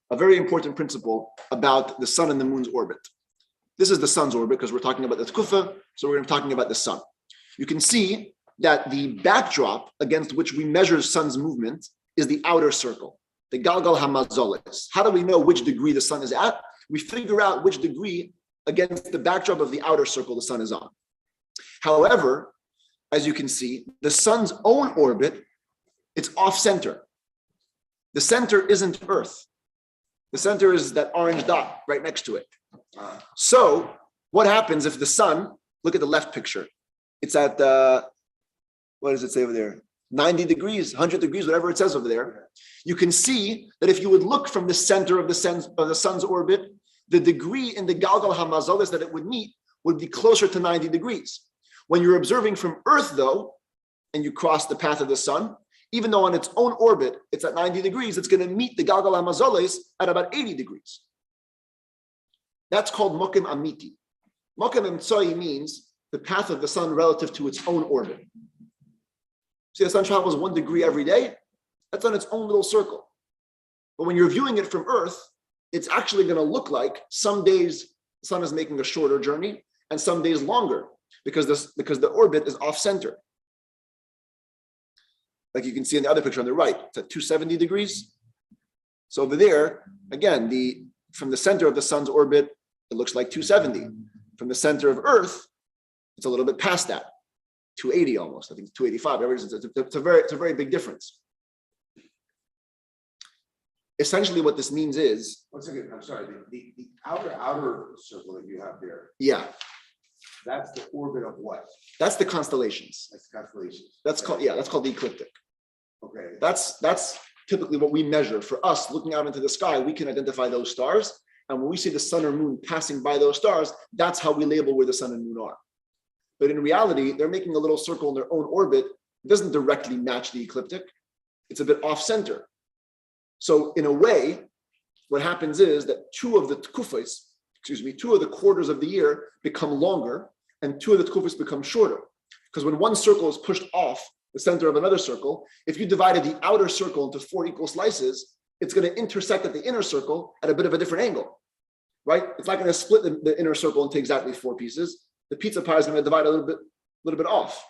a very important principle about the sun and the moon's orbit. This is the sun's orbit because we're talking about the tkufa, so we're going to be talking about the sun. You can see that the backdrop against which we measure sun's movement is the outer circle, the Galgal Hamazolis. How do we know which degree the sun is at? We figure out which degree against the backdrop of the outer circle the sun is on. However, as you can see, the sun's own orbit, it's off-center. The center isn't Earth. The center is that orange dot right next to it. So what happens if the sun, look at the left picture, it's at what does it say over there? 90 degrees, 100 degrees, whatever it says over there. You can see that if you would look from the center of the sun's orbit, the degree in the Galgal Hamazolis that it would meet would be closer to 90 degrees. When you're observing from Earth, though, and you cross the path of the sun, even though on its own orbit, it's at 90 degrees, it's going to meet the Galgal Hamazolis at about 80 degrees. That's called Mokim Amiti. Mokim Emtsoi means the path of the sun relative to its own orbit. See, the sun travels 1 degree every day. That's on its own little circle. But when you're viewing it from Earth, it's actually going to look like some days the sun is making a shorter journey and some days longer because the orbit is off-center. Like you can see in the other picture on the right, it's at 270 degrees. So over there, again, from the center of the sun's orbit, it looks like 270. From the center of Earth, it's a little bit past that. 280 almost, I think it's 285. It's a very big difference. essentially what this means is, Once again, I'm sorry, the outer circle that you have there, yeah, that's the orbit of what? that's the constellations. That's constellations. That's called the ecliptic. Okay, That's typically what we measure. For us, looking out into the sky, we can identify those stars. And when we see the sun or moon passing by those stars, that's how we label where the sun and moon are. But in reality, they're making a little circle in their own orbit. It doesn't directly match the ecliptic. It's a bit off center. So in a way, what happens is that two of the quarters of the year become longer and two of the tkufas become shorter. Because when one circle is pushed off the center of another circle, if you divided the outer circle into 4 equal slices, it's going to intersect at the inner circle at a bit of a different angle, right? It's not going to split the inner circle into exactly 4 pieces. The pizza pie is going to divide a little bit off.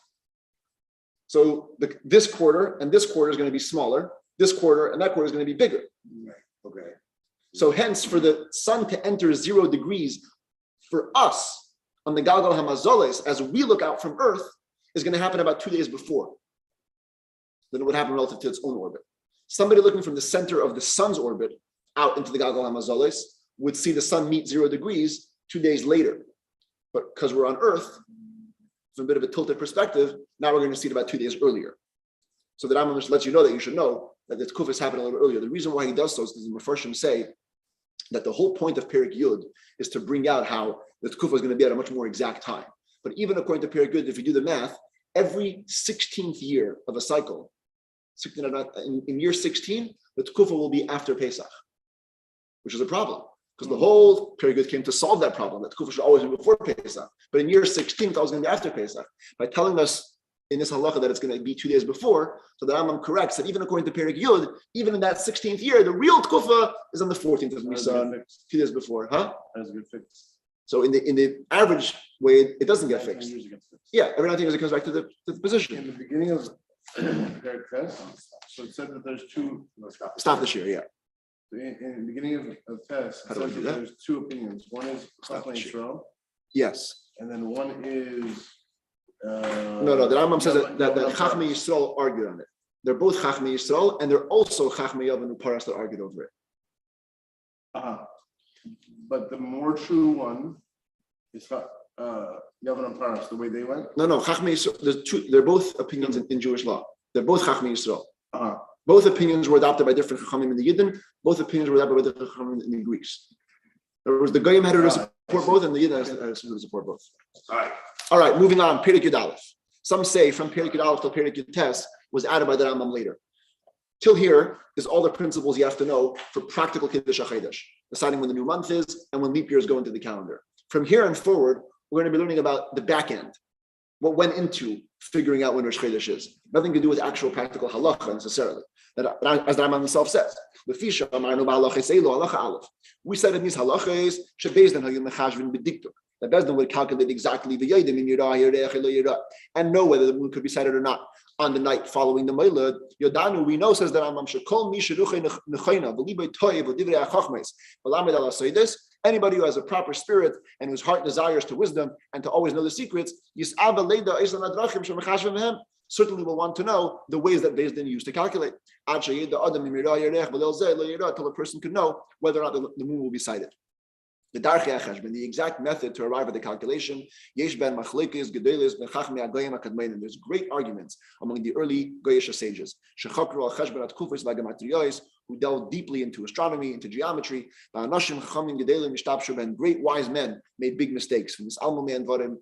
So this quarter and this quarter is going to be smaller. This quarter and that quarter is going to be bigger. right, okay. So hence, for the sun to enter 0 degrees for us on the Galgal Hamazoles, as we look out from Earth, is going to happen about 2 days before than it would happen relative to its own orbit. Somebody looking from the center of the sun's orbit out into the Galgal Hamazoles would see the sun meet 0 degrees 2 days later. But because we're on Earth, from a bit of a tilted perspective, now we're going to see it about 2 days earlier. So the Rambam just lets you know that you should know that the Tkufas happened a little earlier. The reason why he does so is because the Mefarshim say that the whole point of Perek Yud is to bring out how the Tkufah is going to be at a much more exact time. But even according to Perek Yud, if you do the math, every 16th year of a cycle, in year 16, the Tkufah will be after Pesach, which is a problem. Because the whole Perek Yud came to solve that problem, that Tkufah should always be before Pesach. But in year 16, it's always going to be after Pesach. By telling us in this halacha that it's going to be 2 days before, so the Rambam corrects that even according to Perek Yud, even in that 16th year, the real Tkufa is on the 14th of Nisan, 2 days before, huh? That's a good fix. So in the average way, it doesn't get 10 fixed. years it gets fixed. Yeah, every 19 years it comes back to the position. In the beginning of Perek Test, so it said that there's two. Stop this year, yeah. In the beginning of Test, How it do I says do that that? there's 2 opinions. One is Stop Chachmei the shit. Yisrael, Yes. and then one is. No, the Rambam says that Yavana Chachmei Paras. Yisrael argued on it. They're both Chachmei Yisrael, and they're also Chachmei Yavanu Paras that argued over it. But the more true one is Yavana Paras, the way they went. No, Chachmei Yisrael, there's two, they're both opinions in Jewish law. They're both Chachmei Yisrael. Uh-huh. Both opinions were adopted by different Chachamim in the Yidden. Both opinions were adopted by different Chachamim in the Greeks. In other words, the Goyim had to support both, and the Yidden had to support both. All right, moving on. Perek Yud Aleph. Some say from Perek Yud Aleph till Perek Yud Tes was added by the Rambam later. Till here is all the principles you have to know for practical Kiddush hachodesh, deciding when the new month is and when leap years go into the calendar. From here and forward, we're going to be learning about the back end, what went into figuring out when Rosh Chodesh is. Nothing to do with actual practical halacha necessarily. That, as the Rambam himself says, we said in these halachas, that Bezdin would calculate exactly and know whether the moon could be sighted or not on the night following the Moilad. Yodanu, we know, says the Rambam, anybody who has a proper spirit and whose heart desires to wisdom and to always know the secrets, certainly will want to know the ways that Bezdin used to calculate. Till a person could know whether or not the moon will be sighted. The Darchei HaCheshbon, the exact method to arrive at the calculation, there's great arguments among the early Goyish sages, who delved deeply into astronomy, into geometry. And great wise men made big mistakes. From this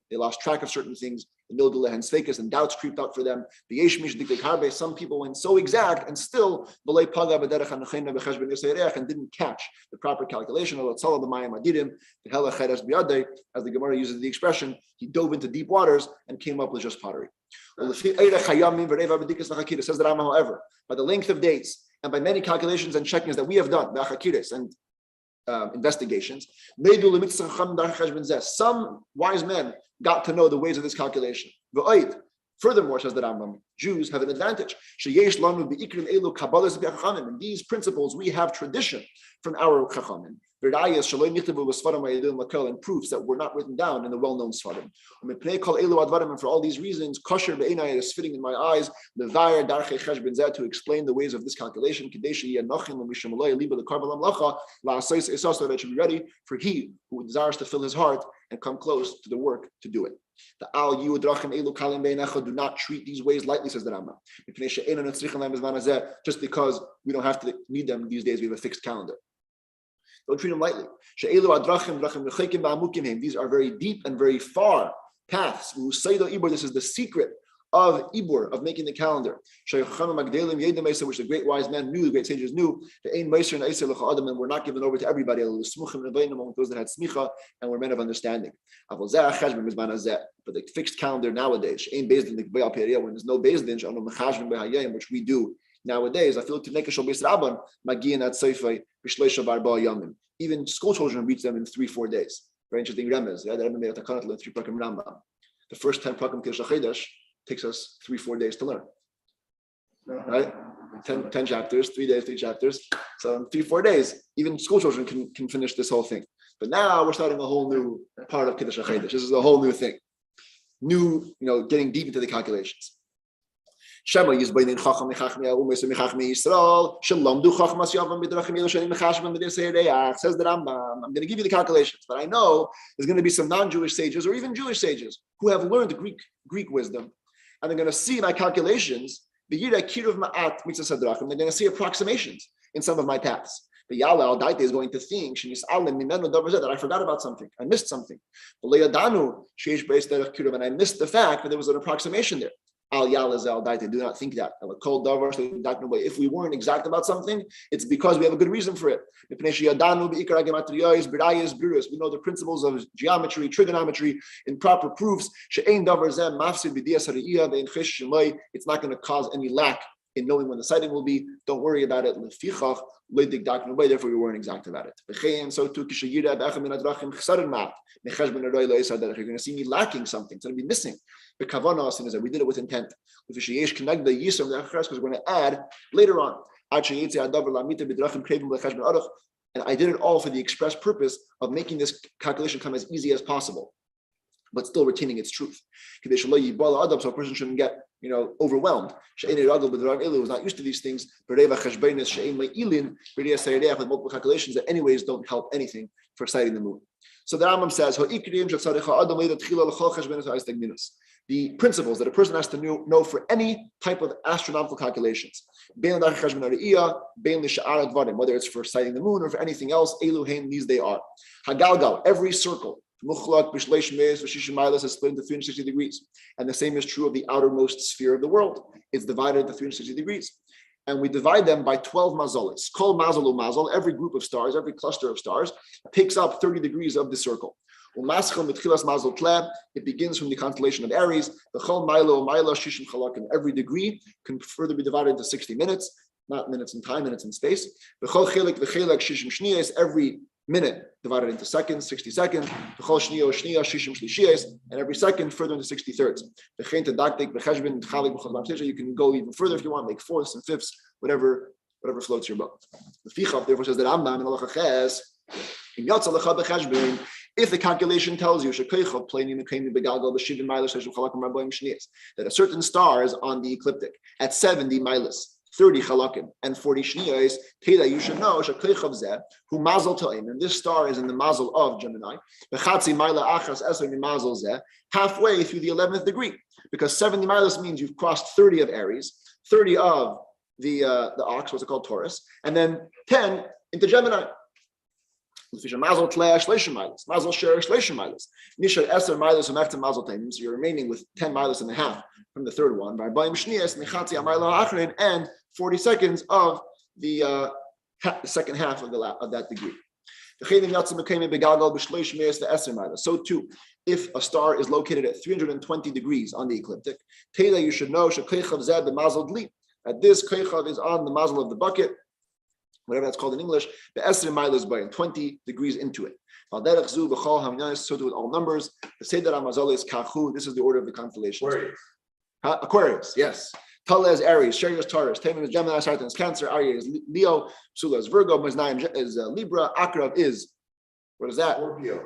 they lost track of certain things. And doubts creeped up for them. Some people went so exact and still and didn't catch the proper calculation. As the Gemara uses the expression, he dove into deep waters and came up with just pottery. Says the Rambam, however, by the length of days and by many calculations and checkings that we have done, and investigations, some wise men got to know the ways of this calculation. Furthermore, says the Rambam, Jews have an advantage. In these principles, we have tradition from our Chachamim. And proofs that were not written down in the well-known Sfarim. And for all these reasons, kosher be'enai is fitting in my eyes, to explain the ways of this calculation, that it should be ready for he who desires to fill his heart and come close to the work to do it. The al do not treat these ways lightly, says the Rambam. Just because we don't have to need them these days, we have a fixed calendar. Don't treat them lightly. These are very deep and very far paths. This is the secret of Ibur, of making the calendar. Which the great wise men knew, the great sages knew, and were not given over to everybody, among those that had smicha and were men of understanding. But the fixed calendar nowadays, when there's no bezdin, which we do nowadays, even school children reach them in 3-4 days. Very interesting remez. The Rebbe made a takanat in 3 prakim Rambam. The first 10 prakim Kiddush hachodesh takes us 3-4 days to learn. Right? 10 chapters, 3 days, 3 chapters. So in 3-4 days, even school children can finish this whole thing. But now we're starting a whole new part of Kiddush hachodesh. This is a whole new thing. New, getting deep into the calculations. I'm going to give you the calculations, but I know there's going to be some non-Jewish sages or even Jewish sages who have learned Greek wisdom, and they're going to see my calculations. They're going to see approximations in some of my paths. The Yala al-Daite is going to think that I forgot about something, I missed something. And I missed the fact that there was an approximation there. Do not think that. If we weren't exact about something, it's because we have a good reason for it. We know the principles of geometry, trigonometry, in proper proofs. It's not going to cause any lack in knowing when the sighting will be. Don't worry about it. Therefore, we weren't exact about it. And so too, you're going to see me lacking something. It's going to be missing. The kavanah is that we did it with intent. Because we're going to add later on. And I did it all for the express purpose of making this calculation come as easy as possible, but still retaining its truth. So a person shouldn't get overwhelmed. Who is not used to these things, with multiple calculations that anyways don't help anything for sighting the moon. So the Rambam says, the principles that a person has to know for any type of astronomical calculations, whether it's for sighting the moon or for anything else, these they are. Hagalgal, every circle, is split into 360 degrees. And the same is true of the outermost sphere of the world. It's divided into 360 degrees. And we divide them by 12 mazolis. Kol mazal u'mazal, every group of stars, every cluster of stars, takes up 30 degrees of the circle. It begins from the constellation of Aries. Every degree can further be divided into 60 minutes, not minutes in time, minutes in space. Every minute divided into seconds, 60 seconds. And every second further into 60 thirds. You can go even further if you want, make fourths and fifths, whatever floats your boat. The Fichach therefore says that Rambam in Halacha Ches, if the calculation tells you that a certain star is on the ecliptic at 70 miles, 30 chalakim, and 40 shniyos, you should know who mazel ta'im, and this star is in the mazel of Gemini, halfway through the 11th degree, because 70 miles means you've crossed 30 of Aries, 30 of the ox, what's it called, Taurus, and then 10 into Gemini. Mazel mazel share shleishim miles. Nishar eser miles umeftem mazel time. So you're remaining with 10 miles and a half from the third one. By bayim shniyas mechatzi amayla achrin and 40 seconds of the second half of that degree. So too, if a star is located at 320 degrees on the ecliptic, you should know that this keichav is on the mazel of the bucket, whatever that's called in English, the Esrim Milas by 20 degrees into it. So do with all numbers. The Seder HaMazal is Kachu. This is the order of the constellations. Aquarius, yes. Tala is Aries, Sherry is Taurus, Tammuz is Gemini, Sartan is Cancer, Arya is Leo, Sula is Virgo, Maznayim is Libra, Akrab is, what is that?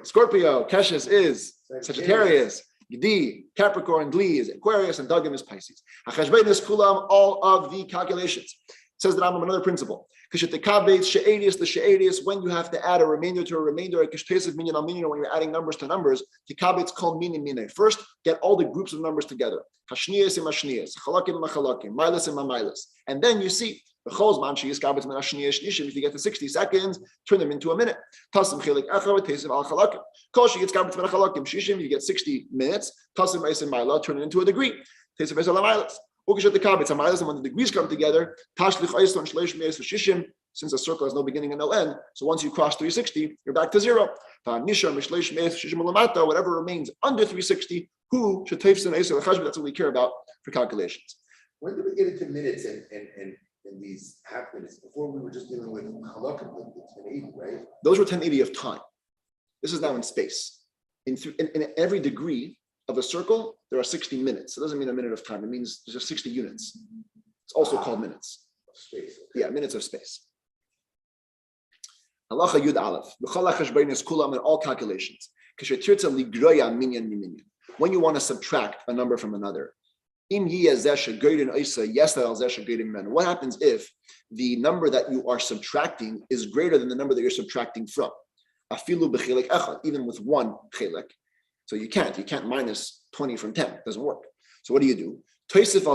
Scorpio, Keshes is Sagittarius, Gdi, Capricorn, Dli is Aquarius, and Dagim is Pisces. Hachashbein is Kulam, all of the calculations. Says the Rambam another principle. When you have to add a remainder to a remainder, when you're adding numbers to numbers, called mine. First, get all the groups of numbers together. And then you see, if you get to 60 seconds, turn them into a minute. You get 60 minutes, turn it into a degree. And when the degrees come together, since a circle has no beginning and no end, so once you cross 360, you're back to zero. Whatever remains under 360, that's what we care about for calculations. When did we get into minutes and these half minutes? Before we were just dealing with halakha, with 1080, right? Those were 1080 of time. This is now in space. In every degree of a circle, there are 60 minutes. It doesn't mean a minute of time. It means there's just 60 units. It's also called minutes. Space. Yeah, minutes of space. Halacha Yud Aleph. B'chol hachashbein is kulam in all calculations. When you want to subtract a number from another. What happens if the number that you are subtracting is greater than the number that you're subtracting from? Even with one chelik. So you can't minus 20 from 10. It doesn't work. So what do? Let's just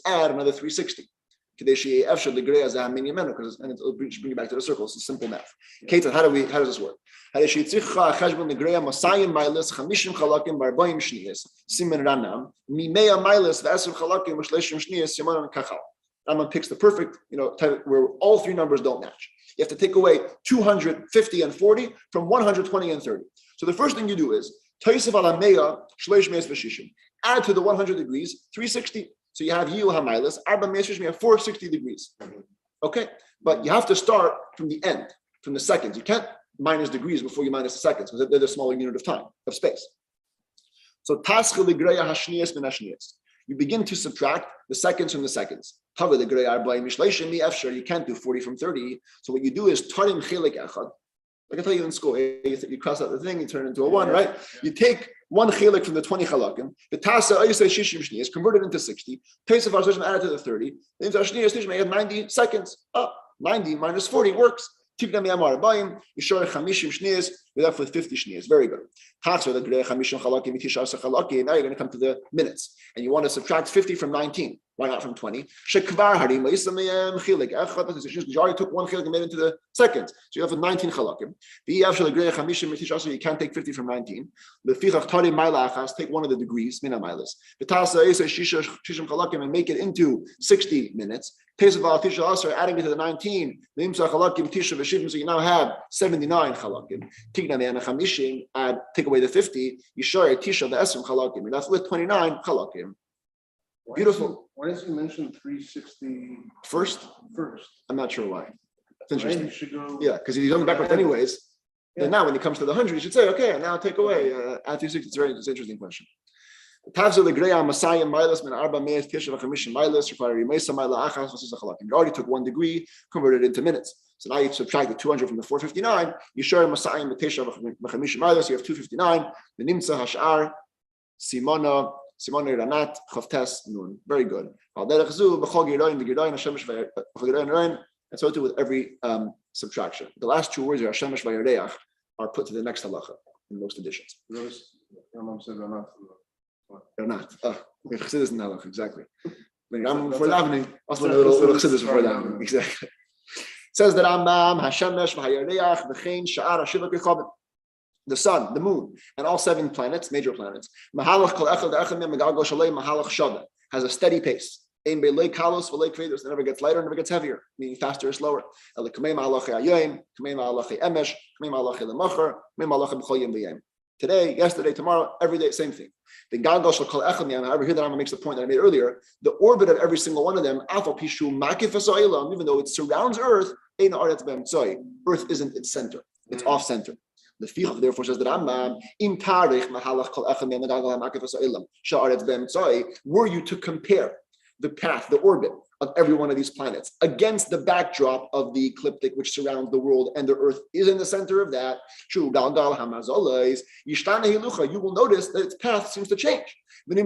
add another 360. And it'll bring you back to the circle. It's simple math. Keita, how does this work? Rambam picks the perfect, type where all three numbers don't match. You have to take away 250 and 40 from 120 and 30. So the first thing you do is add to the 100 degrees 360. So you have Yiu HaMailas, Arba Me'eshishim, you have 460 degrees. Okay, but you have to start from the end, from the seconds. You can't minus degrees before you minus the seconds, because they're the smaller unit of time, of space. So you begin to subtract the seconds from the seconds. You can't do 40 from 30. So what you do is tarim chelik echad. Like I tell you in school, you cross out the thing, you turn it into a 1, right? You take one chelik from the 20 chalakim, the tasa shishim shniyas, convert it into 60, taste of add it to the 30, then into shniyas, you have 90 seconds. 90 minus 40 works. You're left with 50 shniyas. Very good. Now you're going to come to the minutes. And you want to subtract 50 from 19. Why not from 20? You already took one chilik and made it into the seconds. So you have 19 chalakim. You can't take 50 from 19. Take one of the degrees, and make it into 60 minutes. Adding it to the 19. So you now have 79 chalakim. Take away the 50. You're left with 29 chalakim. Beautiful. Why does he mention 360 first? I'm not sure why. It's interesting. Right? Should go, yeah, because he's going backwards anyways. Yeah. Then now when he comes to the 100, he should say, okay, now take away add 360. It's an interesting question. He already took 1 degree, converted it into minutes. So now you subtract the 200 from the 459. You share Masayim Matesha V'Chamishim Milas. You have 259. The Nimtza Hashar Simona Ranat Chavtes Nun. Very good. And so too with every subtraction. The last 2 words are Hashemesh Vayareach are put to the next halacha in most editions. Rambam said they're not. They're not. Chassidus in halacha, exactly. When Rambam before davening, also a little Chassidus before davening, exactly. Says that Rambam Hashemesh Vayareach V'chein Sha'ar Hashiva Kechavim. The sun, the moon, and all 7 planets, major planets, has a steady pace. It never gets lighter, never gets heavier, meaning faster or slower. Today, yesterday, tomorrow, every day, same thing. The However, here the Rambam makes the point that I made earlier, the orbit of every single one of them, even though it surrounds Earth, Earth isn't its center. It's off center. The fiach therefore says that Rambam im tarich mahalach kol echad min ha'galgal ha'makif ha'sa'elam sha'aretz b'emtzai. Were you to compare the path, the orbit of every one of these planets against the backdrop of the ecliptic which surrounds the world, and the Earth is in the center of that, true galgal hamazolais yishtana hilucha, you will notice that its path seems to change. It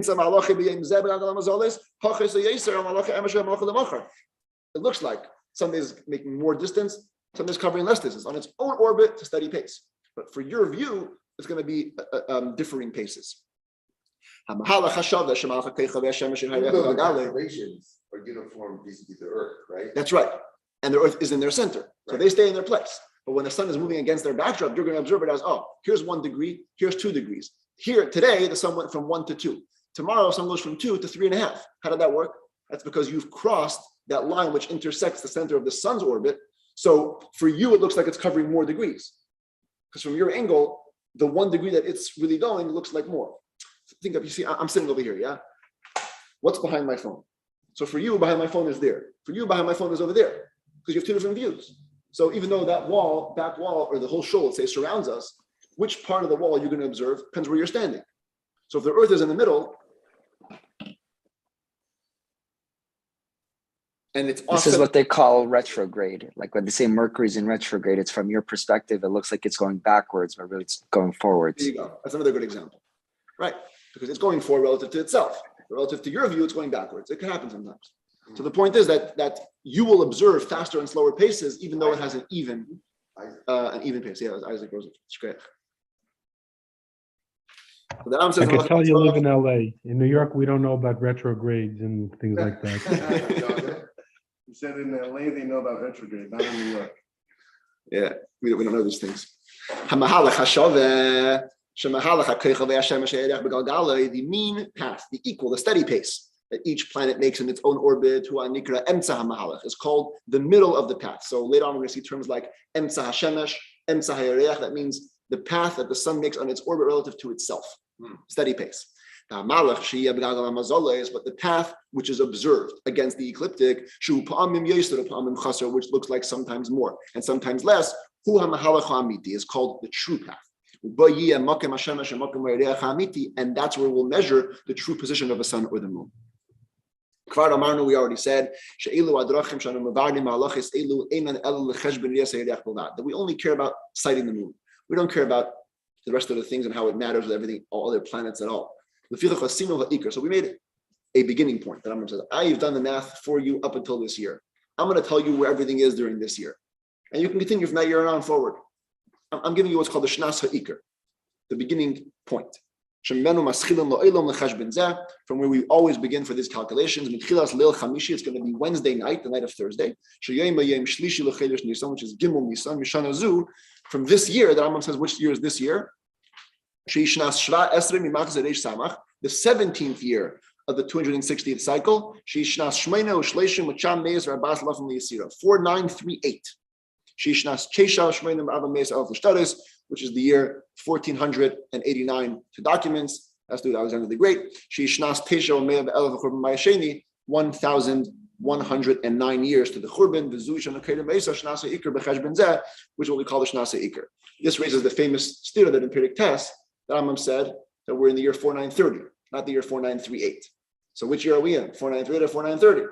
looks like some is making more distance, some is covering less distance. On its own orbit, it's a steady pace. But for your view, it's going to be differing paces. Even though the calculations are uniform vis-a-vis the Earth, right? That's right. And the Earth is in their center. So they stay in their place. But when the sun is moving against their backdrop, you're going to observe it as, oh, here's 1 degree, here's 2 degrees. Here, today, the sun went from 1 to 2. Tomorrow, the sun goes from 2 to 3.5. How did that work? That's because you've crossed that line which intersects the center of the sun's orbit. So for you, it looks like it's covering more degrees. Because from your angle, the 1 degree that it's really going looks like more. Think of, you see, I'm sitting over here, yeah? What's behind my phone? So for you, behind my phone is there. For you, behind my phone is over there. Because you have 2 different views. So even though that wall, back wall, or the whole shoal, let's say, surrounds us, which part of the wall you're going to observe depends where you're standing. So if the Earth is in the middle, and it's This is what they call retrograde. Like when they say Mercury's in retrograde, it's from your perspective, it looks like it's going backwards, but really it's going forwards. There you go. That's another good example. Right. Because it's going forward relative to itself. Relative to your view, it's going backwards. It can happen sometimes. So the point is that you will observe faster and slower paces, even though it has an even pace. Yeah, Isaac Rose. It's great. So the Ram says, I can tell you live in LA. In New York, we don't know about retrogrades and things like that. You said in LA they know about retrograde, not in New York. Yeah, we don't know these things. The mean path, the equal, the steady pace that each planet makes in its own orbit, is called the middle of the path. So later on, we're going to see terms like emtza hashemesh, emtza hayarech. That means the path that the sun makes on its orbit relative to itself. Steady pace. But the path which is observed against the ecliptic, which looks like sometimes more and sometimes less, is called the true path. And that's where we'll measure the true position of the sun or the moon. We already said that we only care about sighting the moon. We don't care about the rest of the things and how it matters with everything, all other planets at all. So we made a beginning point that Rambam says, I've done the math for you up until this year. I'm going to tell you where everything is during this year. And you can continue from that year on forward. I'm giving you what's called the Shnas HaIker, the beginning point. From where we always begin for these calculations. It's going to be Wednesday night, the night of Thursday. Which is Gimel Nisan. From this year, the Rambam says, which year is this year? The 17th year of the 260th cycle. 4938. Which is the year 1489 to documents. That's due to Alexander the Great. 1109 years to the Churban, which is what we call the Shnas HaIker. This raises the famous stira that in Perek Tes, the Rambam said that we're in the year 4930, not the year 4938. So which year are we in? 4938 or 4930?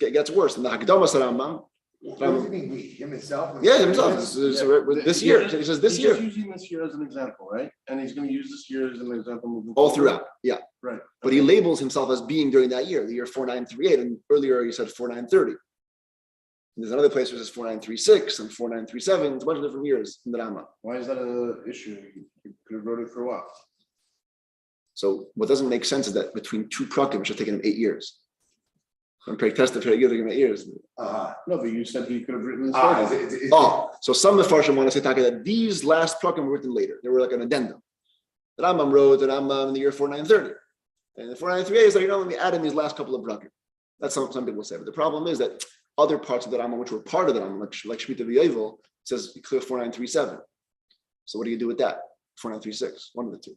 It gets worse. In the Hakadomas Rambam, What do you mean we? Him himself? yeah, himself. This year. He says this He's year. just using this year as an example, right? And he's going to use this year as an example moving All forward. throughout. Yeah. Right. But he labels himself as being during that year, the year 4938. And earlier he said 4930. And there's another place where it says 4936 and 4937. It's a bunch of different years in the Rambam. Why is that an issue? You could have wrote it for a while. So what doesn't make sense is that between 2 prakim, it should have taken him 8 years. From Perek Tes to Perek Yud, taking 8 years. No, but you said he could have written this. So some Mefarshim want to say that these last prakim were written later. They were like an addendum. The Rambam wrote the Rambam in the year 4930. And the 4938 is like, let me add in these last couple of prakim. That's some people say. But the problem is that other parts of the Rambam, which were part of the Rambam, like Shemitah V'Yovel, says clear 4937. So what do you do with that? 4936, one of the two.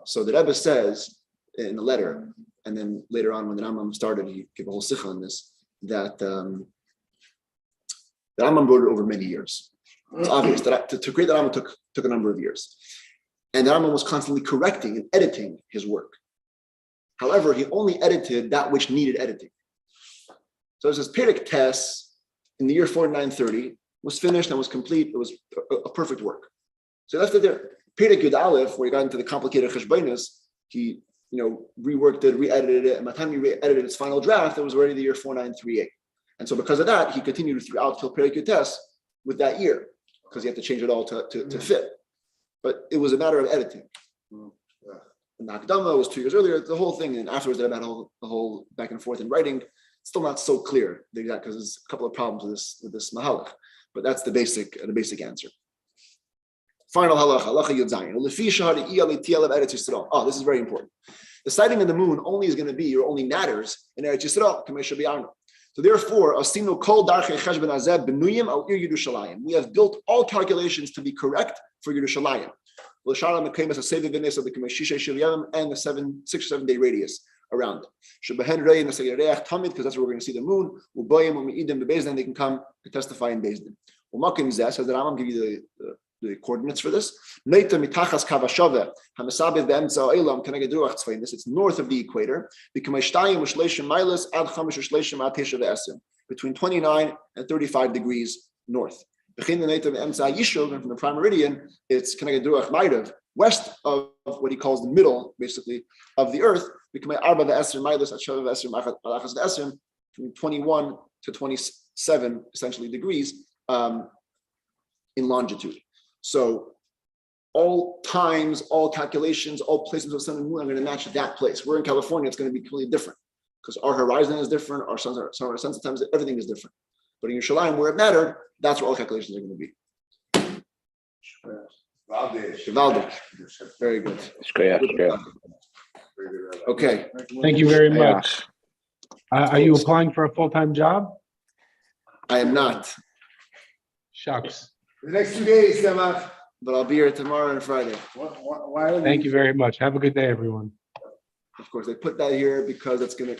So the Rebbe says in the letter, and then later on when the Rambam started, he gave a whole sikha on this, that the Rambam wrote it over many years. It's obvious that to create the Rambam took a number of years. And the Rambam was constantly correcting and editing his work. However, he only edited that which needed editing. So this Perek Tes in the year 4930 was finished and was complete. It was a perfect work. So he left it there. Perek Yud Aleph, where he got into the complicated cheshbonos, he reworked it, re-edited it, and by the time he re-edited its final draft, it was already the year 4938. And so because of that, he continued throughout till Perek Yud Tes with that year, because he had to change it all to fit. But it was a matter of editing. And the Hakdama was 2 years earlier, the whole thing, and afterwards they had the whole back and forth in writing. Still not so clear, the exact, because there's a couple of problems with this mahalach. But that's the basic answer. Final halacha, halacha Yud Zayin. Oh, this is very important. The sighting of the moon only is going to be, or only matters in Eretz Yisrael. So therefore, we have built all calculations to be correct for Yerushalayim. And the 6 or 7 day radius around it. Because that's where we're going to see the moon. Then they can come and testify in Beis Din. Says that I'm going to give you the coordinates for this. This it's north of the equator. Between 29 and 35 degrees north. And from the prime meridian, it's west of what he calls the middle, basically, of the earth. From 21 to 27, essentially, degrees in longitude. So all times, all calculations, all places of sun and moon are going to match that place. We're in California, it's going to be completely different because our horizon is different, our sunset times, everything is different. But in Yerushalayim, where it mattered, that's where all calculations are going to be. Valdic. Very good. Okay. Thank you very much. Are you applying for a full-time job? I am not, Shucks. The next 2 days, Samach. but I'll be here tomorrow and Friday. Why Thank you very much. Have a good day, everyone. Of course, they put that here because it's going to